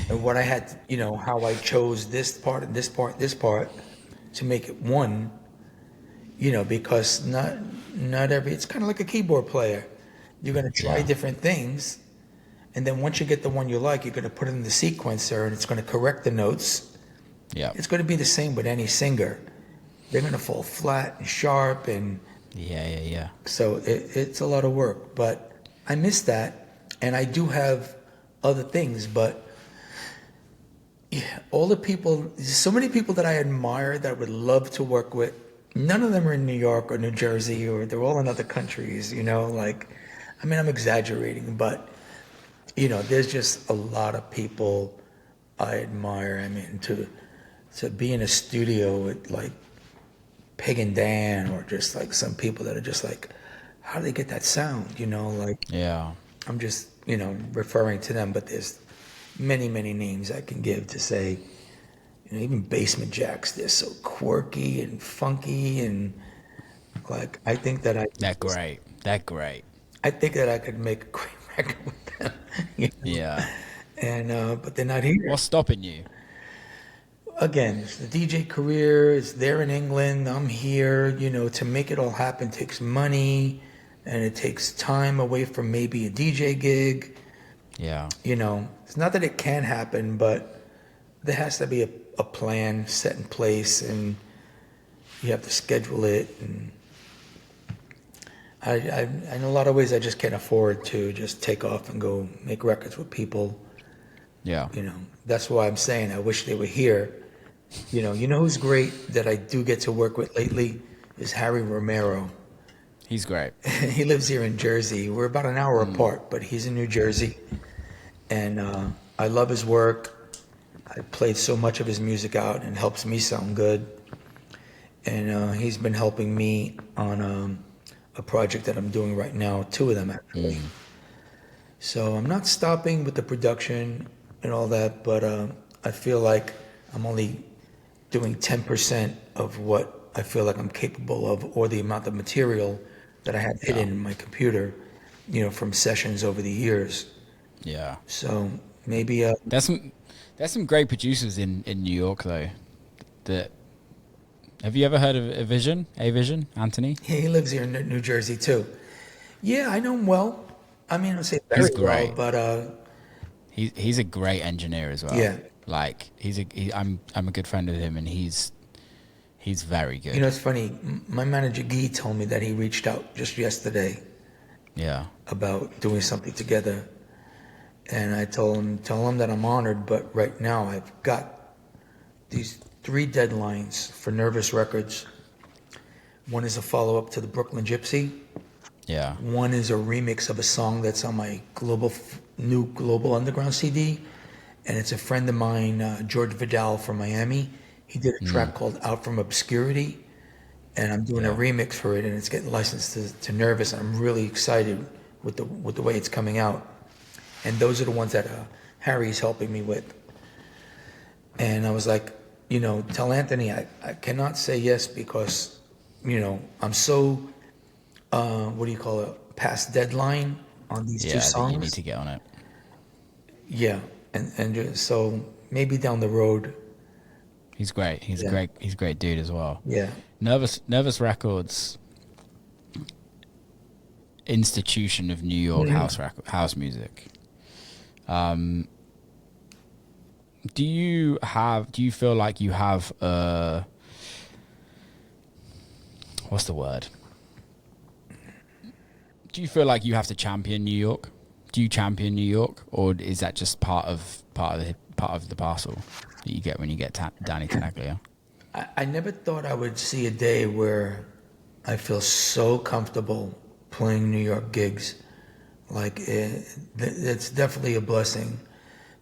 and what I had, how I chose this part and this part, this part to make it one, because not every, it's kind of like a keyboard player. You're going to try Yeah. different things, and then once you get the one you like, you're going to put it in the sequencer, and it's going to correct the notes. Yeah. It's going to be the same with any singer. They're going to fall flat and sharp, and Yeah. Yeah. Yeah. so it's a lot of work. But I miss that, and I do have other things, but yeah, all the people, so many people that I admire that I would love to work with, none of them are in New York or New Jersey, or they're all in other countries, I'm exaggerating, but, there's just a lot of people I admire. To be in a studio with like Peg and Dan, or just like some people that are just like, how do they get that sound? Yeah. I'm just, referring to them, but there's many, many names I can give to say, even Basement Jacks, they're so quirky and funky, and like, I think that They're great. They're great. I think that I could make a great record with them, Yeah. and, but they're not here. What's stopping you? Again, it's the DJ career, it's there in England, I'm here, to make it all happen takes money, and it takes time away from maybe a DJ gig. Yeah. It's not that it can happen, but there has to be a plan set in place, and you have to schedule it. And I in a lot of ways, I just can't afford to just take off and go make records with people. Yeah. That's why I'm saying I wish they were here. Who's great that I do get to work with lately is Harry Romero. He's great. He lives here in Jersey. We're about an hour apart, but he's in New Jersey. And I love his work. I played so much of his music out, and it helps me sound good. And he's been helping me on a project that I'm doing right now, two of them actually. So I'm not stopping with the production and all that, but I feel like I'm only doing 10% of what I feel like I'm capable of, or the amount of material that I have hidden in my computer, from sessions over the years. Yeah. So maybe There's some great producers in New York though. That have you ever heard of A Vision, Anthony? he lives here in New Jersey too. Yeah, I know him well. I mean, I don't say He's very well, great. but He's a great engineer as well. yeah. Like I'm a good friend of him, and he's very good. It's funny. My manager Guy told me that he reached out just yesterday Yeah. about doing something together, and I tell him that I'm honored, but right now I've got these 3 deadlines for Nervous Records. One is a follow-up to the Brooklyn Gypsy. Yeah. One is a remix of a song that's on my new Global Underground CD, and it's a friend of mine, George Vidal from Miami. He did a track called Out from Obscurity, and I'm doing a remix for it, and it's getting licensed to Nervous. I'm really excited with the way it's coming out. And those are the ones that Harry's helping me with. And I was like, tell Anthony I cannot say yes because, I'm so, past deadline on these 2 songs. You need to get on it. Yeah, and so maybe down the road. He's great. He's a great dude as well. Yeah. Nervous Records, institution of New York house music. Do you feel like you have what's the word? Do you feel like you have to champion New York? Do you champion New York, or is that just part of the parcel that you get when you get Danny Tenaglia? I never thought I would see a day where I feel so comfortable playing New York gigs. Like it's definitely a blessing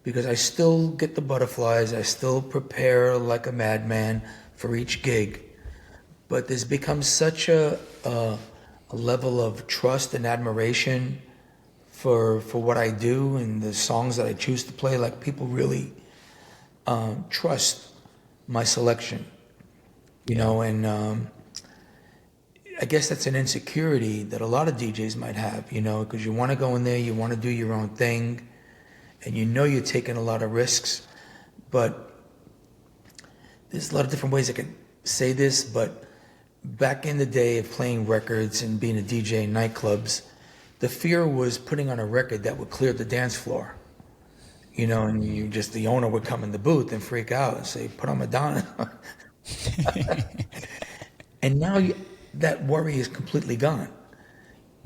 because I still get the butterflies. I still prepare like a madman for each gig, but there's become such a level of trust and admiration for what I do and the songs that I choose to play. Like people really trust my selection, and I guess that's an insecurity that a lot of DJs might have, because you want to go in there, you want to do your own thing, and you're taking a lot of risks. But there's a lot of different ways I could say this, but back in the day of playing records and being a DJ in nightclubs, the fear was putting on a record that would clear the dance floor. And the owner would come in the booth and freak out and say, put on Madonna. And now that worry is completely gone.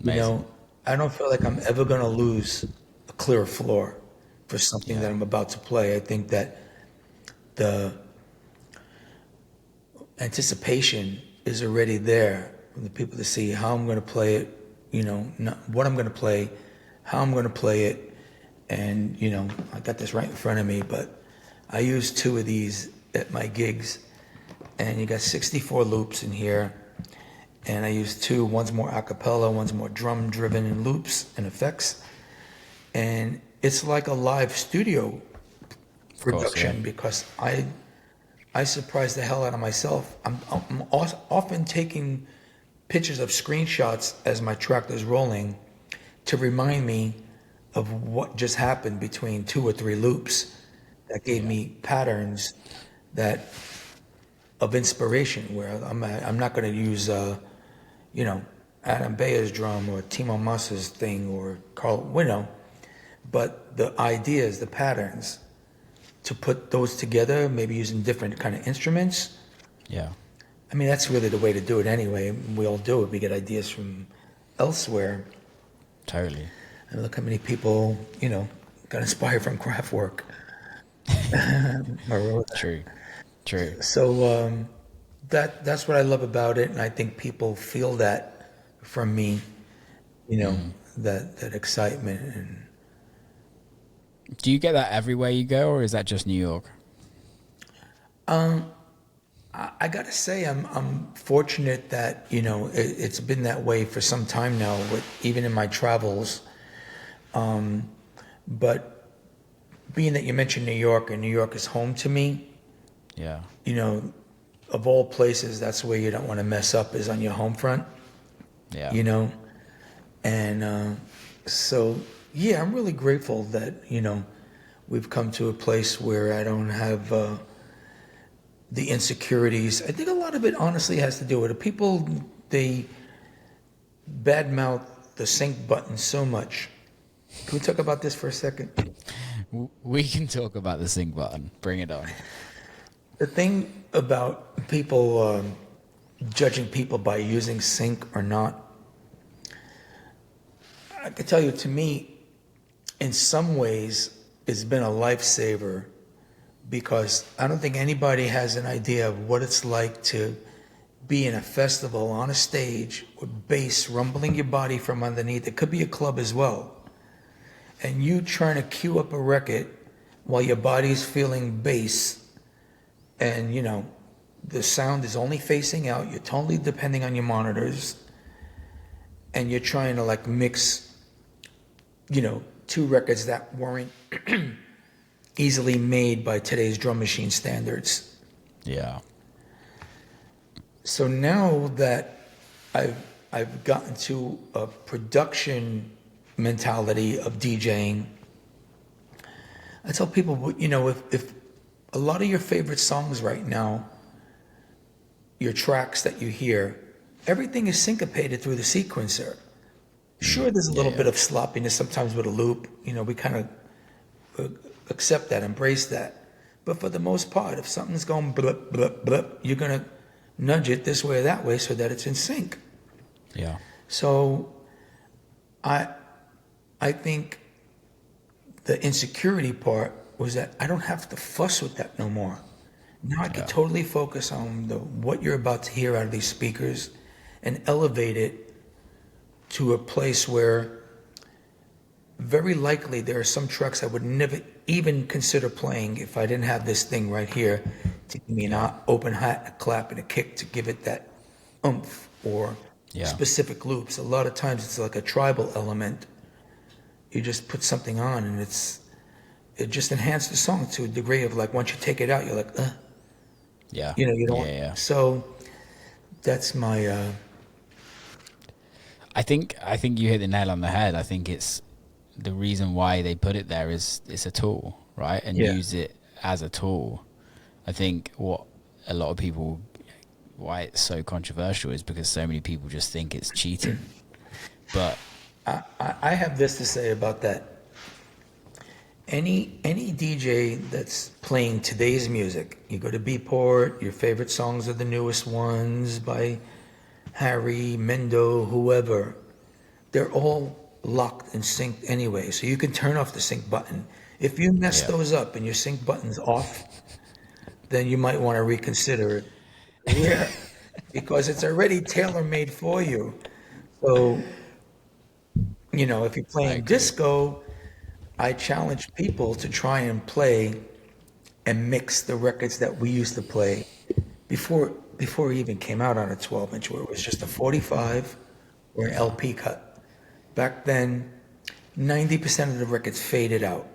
Amazing. I don't feel like I'm ever going to lose a clear floor for something that I'm about to play. I think that the anticipation is already there from the people to see how I'm going to play it, what I'm going to play, how I'm going to play it. And, I got this right in front of me, but I use 2 of these at my gigs. And you got 64 loops in here. And I use 2, one's more a cappella, one's more drum driven and loops and effects. And it's like a live studio production because I surprise the hell out of myself. I'm often taking pictures of screenshots as my track is rolling to remind me of what just happened between 2 or 3 loops that gave me patterns of inspiration where I'm not going to use Adam Bayer's drum or Timo Masa's thing or Carl but the ideas, the patterns, to put those together, maybe using different kind of instruments. Yeah. I mean, that's really the way to do it anyway. We all do it. We get ideas from elsewhere. Totally. And look how many people, got inspired from Kraftwerk. True. So that's what I love about it, and I think people feel that from me, that excitement. And do you get that everywhere you go, or is that just New York? I gotta say, I'm fortunate that it's been that way for some time now. Even in my travels, But being that you mentioned New York, and New York is home to me, Yeah. you know, of all places, that's where you don't want to mess up, is on your home front, Yeah. you know? And so, yeah, I'm really grateful that, we've come to a place where I don't have the insecurities. I think a lot of it honestly has to do with it. People, they badmouth the sync button so much. Can we talk about this for a second? We can talk about the sync button. Bring it on. The thing about people judging people by using sync or not, I can tell you, to me, in some ways, it's been a lifesaver, because I don't think anybody has an idea of what it's like to be in a festival on a stage with bass rumbling your body from underneath. It could be a club as well. And you trying to cue up a record while your body's feeling bass, and the sound is only facing out, you're totally depending on your monitors, and you're trying to like mix, two records that weren't easily made by today's drum machine standards. Yeah. So now that I've gotten to a production mentality of DJing, I tell people, if a lot of your favorite songs right now, your tracks that you hear, everything is syncopated through the sequencer. Sure, there's a little bit of sloppiness sometimes with a loop. We kind of accept that, embrace that. But for the most part, if something's going blip, blip, blip, you're going to nudge it this way or that way so that it's in sync. Yeah. So I think the insecurity part was that I don't have to fuss with that no more. Now I can totally focus on what you're about to hear out of these speakers and elevate it to a place where very likely there are some tracks I would never even consider playing if I didn't have this thing right here to give me an open hat, a clap, and a kick to give it that oomph, or specific loops. A lot of times it's like a tribal element. You just put something on and it just enhances the song to a degree of like, once you take it out, you're like, Yeah. you don't. Yeah. So that's my. I think you hit the nail on the head. I think it's the reason why they put it there is it's a tool, right? And use it as a tool. I think what a lot of people, why it's so controversial, is because so many people just think it's cheating. But I have this to say about that. Any DJ that's playing today's music, you go to Beatport, your favorite songs are the newest ones by Harry, Mendo, whoever. They're all locked and synced anyway, so you can turn off the sync button. If you mess those up and your sync button's off, then you might want to reconsider it. Yeah, because it's already tailor-made for you. So, if you're playing disco, I challenge people to try and play and mix the records that we used to play before it even came out on a 12-inch, where it was just a 45 or an LP cut. Back then, 90% of the records faded out.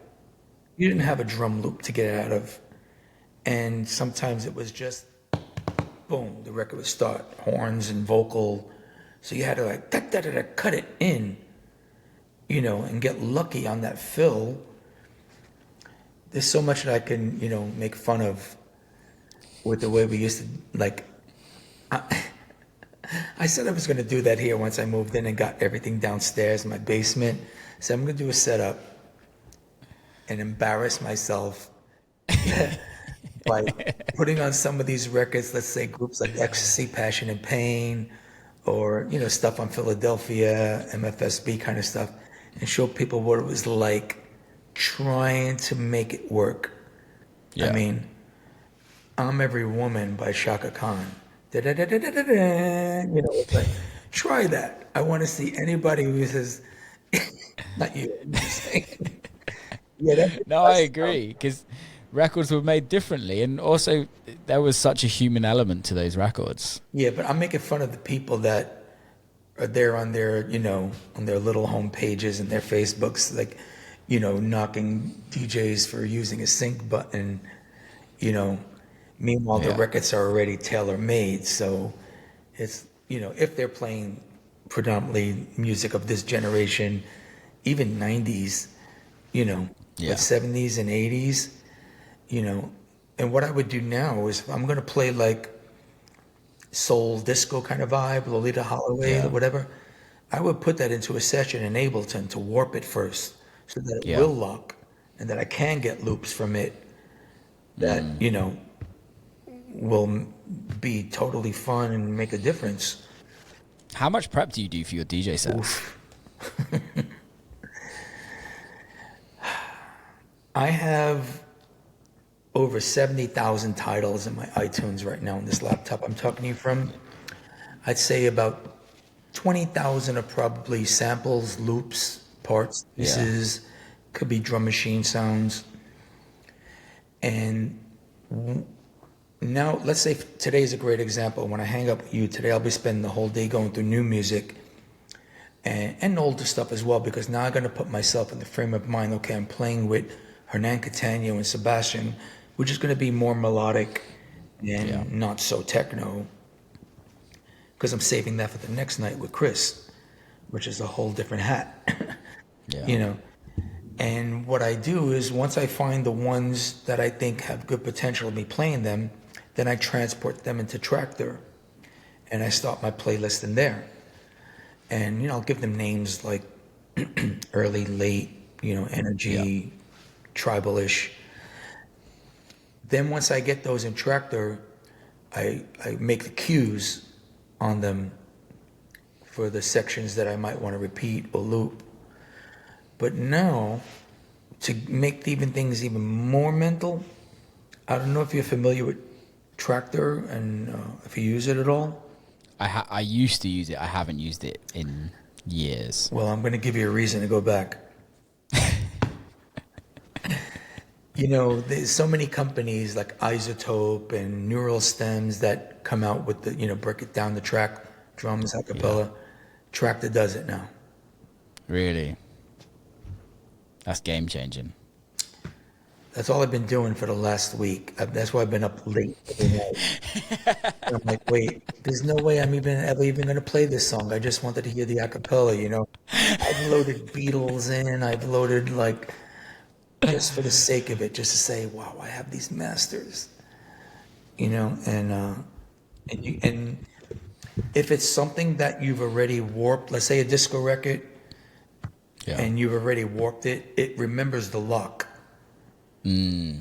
You didn't have a drum loop to get out of. And sometimes it was just, boom, the record would start, horns and vocal. So you had to like, cut it in, and get lucky on that fill. There's so much that I can, make fun of with the way we used to, like, I said I was going to do that here once I moved in and got everything downstairs in my basement. So I'm going to do a setup and embarrass myself by putting on some of these records, let's say groups like Ecstasy, Passion and Pain, or, stuff on Philadelphia, MFSB kind of stuff, and show people what it was like trying to make it work. I mean, I'm Every Woman by Shaka Khan. It's like, try that. I want to see anybody who says, not you. I'm just saying. no, I agree, because records were made differently, and also there was such a human element to those records. Yeah, but I'm making fun of the people that are there on their, on their little home pages and their Facebooks, like, knocking DJs for using a sync button, you know. Meanwhile, the Yeah. records are already tailor-made, so it's, if they're playing predominantly music of this generation, even 90s, Yeah. but 70s and 80s, you know. And what I would do now is if I'm going to play like soul disco kind of vibe, Lolita Holloway or Yeah. whatever, I would put that into a session in Ableton to warp it first so that it Yeah. will lock and that I can get loops from it that, will be totally fun and make a difference. How much prep do you do for your DJ sets? Oof. I have over 70,000 titles in my iTunes right now on this laptop I'm talking to you from. I'd say about 20,000 are probably samples, loops, parts, Yeah. pieces, could be drum machine sounds. And now, let's say today's a great example. When I hang up with you today, I'll be spending the whole day going through new music and older stuff as well, because now I'm going to put myself in the frame of mind, okay, I'm playing with Hernan Catano and Sebastian, which is going to be more melodic and Yeah. not so techno, because I'm saving that for the next night with Chris, which is a whole different hat. Yeah. you know. And what I do is once I find the ones that I think have good potential of me playing them, then I transport them into Tractor and I start my playlist in there. And I'll give them names like early, late, Yeah. energy, tribal-ish. Then once I get those in Tractor, I make the cues on them for the sections that I might want to repeat or loop. But now, to make even things even more mental, I don't know if you're familiar with Tractor and if you use it at all. I used to use it. I haven't used it in years. Well, I'm going to give you a reason to go back. There's so many companies like Isotope and Neural Stems that come out with the, break it down the track, drums, acapella. Tractor does it now. Really? That's game changing. That's all I've been doing for the last week. That's why I've been up late every night. And I'm like, wait, there's no way I'm ever even going to play this song. I just wanted to hear the acapella. I've loaded Beatles in. I've loaded just for the sake of it, just to say, wow, I have these masters. And if it's something that you've already warped, let's say a disco record, Yeah. and you've already warped it, it remembers the lock.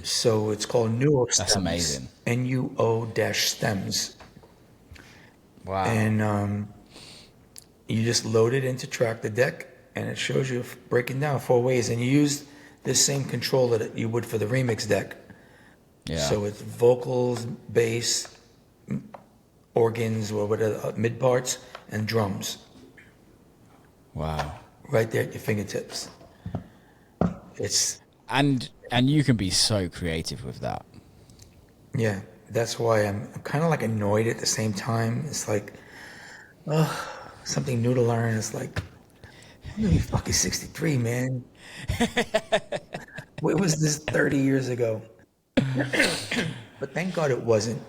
So it's called Nuo Stems. That's amazing. NUO-stems. Wow. And you just load it into Track the Deck, and it shows you breaking down 4 ways. And you use the same controller that you would for the remix deck. Yeah. So it's vocals, bass, organs, or whatever, mid parts, and drums. Wow. Right there at your fingertips. It's And you can be so creative with that. Yeah, that's why I'm kind of like annoyed at the same time. It's like, something new to learn. It's like, I'm gonna be fucking 63, man. Where was this 30 years ago? But thank God it wasn't,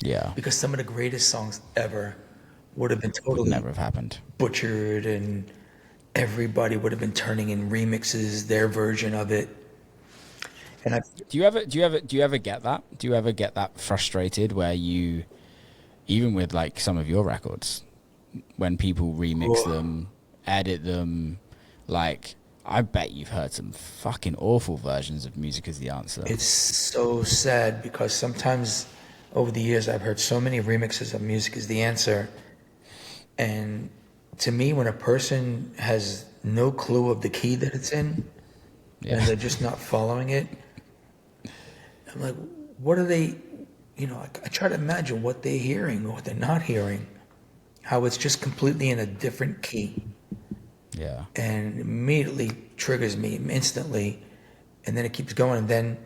Yeah. because some of the greatest songs ever would have been Would totally never have happened. butchered, and everybody would have been turning in remixes, their version of it. And Do you ever get that? Do you ever get that frustrated where you, even with like some of your records, when people remix them, edit them, like I bet you've heard some fucking awful versions of Music Is the Answer. It's so sad because sometimes over the years I've heard so many remixes of Music Is the Answer. And to me, when a person has no clue of the key that it's in, and they're just not following it, I'm like, what are they, I try to imagine what they're hearing or what they're not hearing, how it's just completely in a different key. Yeah. And it immediately triggers me instantly, and then it keeps going, and then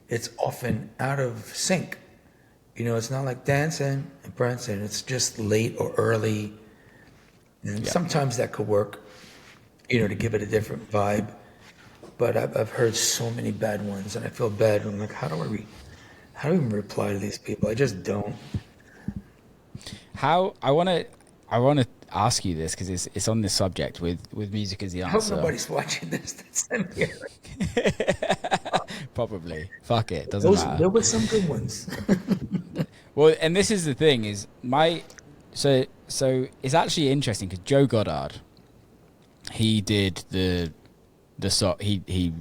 it's often out of sync. It's not like dancing and prancing, it's just late or early, And sometimes that could work, to give it a different vibe. But I've heard so many bad ones, and I feel bad. I'm like, how do I even reply to these people? I just don't. How I want to ask you this because it's on this subject with music as the I answer. hope nobody's watching this that's in here. Probably. Fuck it. Doesn't matter. There were some good ones. Well, and this is the thing is so it's actually interesting because Joe Goddard, he did the song, he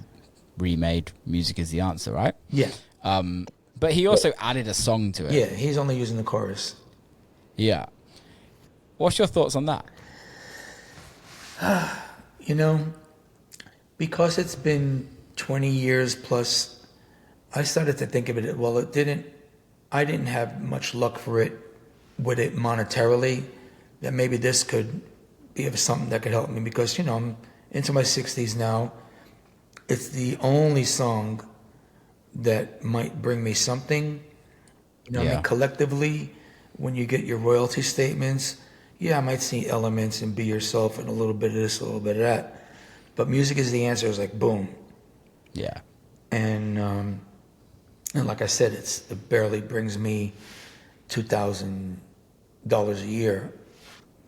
remade Music is the Answer, right? Yeah. But he also added a song to it. Yeah, he's only using the chorus. Yeah. What's your thoughts on that? Because it's been 20 years plus, I started to think of it, well, I didn't have much luck with it monetarily, that maybe this could be of something that could help me because, I'm into my 60s now. It's the only song that might bring me something. I mean, collectively, when you get your royalty statements, I might see elements and Be Yourself and a little bit of this, a little bit of that. But Music is the Answer is like, boom. Yeah. And like I said, it barely brings me $2,000 a year.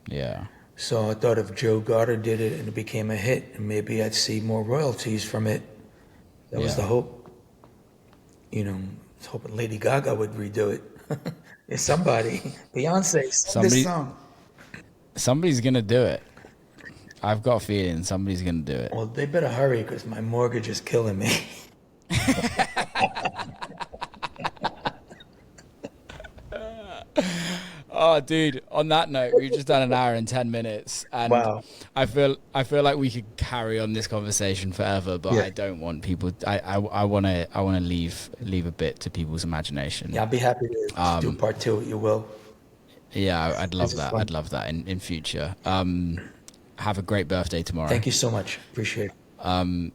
Yeah. So I thought if Joe Goddard did it and it became a hit, and maybe I'd see more royalties from it. That was the hope. I was hoping Lady Gaga would redo it. If somebody, Beyonce, sing this song. Somebody's gonna do it. I've got a feeling somebody's gonna do it. Well, they better hurry because my mortgage is killing me. Oh, dude! On that note, we've just done an hour and 10 minutes, and Wow. I feel like we could carry on this conversation forever, but I don't want people. I want to leave a bit to people's imagination. Yeah, I'll be happy to do part 2. You will. Yeah, I'd love that. Fun. I'd love that in future. Have a great birthday tomorrow. Thank you so much. Appreciate it.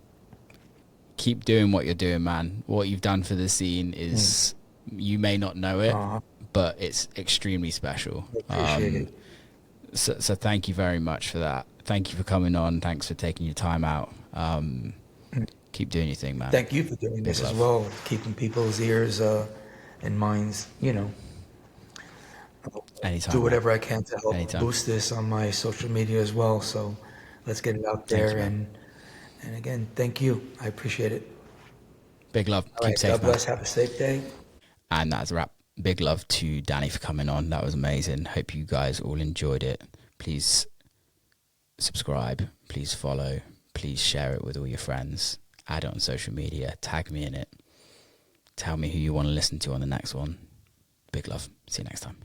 Keep doing what you're doing, man. What you've done for the scene is you may not know it. But it's extremely special. Appreciate it. So thank you very much for that. Thank you for coming on. Thanks for taking your time out. Keep doing your thing, man. Thank you for doing this as well, keeping people's ears and minds, Anytime. Do whatever I can to help Anytime. boost this on my social media as well. So let's get it out there. Thanks, and again, thank you. I appreciate it. Big love. All Keep right, safe, God man. bless. Have a safe day. And that's a wrap. Big love to Danny for coming on. That was amazing. Hope you guys all enjoyed it. Please subscribe. Please follow. Please share it with all your friends. Add it on social media. Tag me in it. Tell me who you want to listen to on the next one. Big love. See you next time.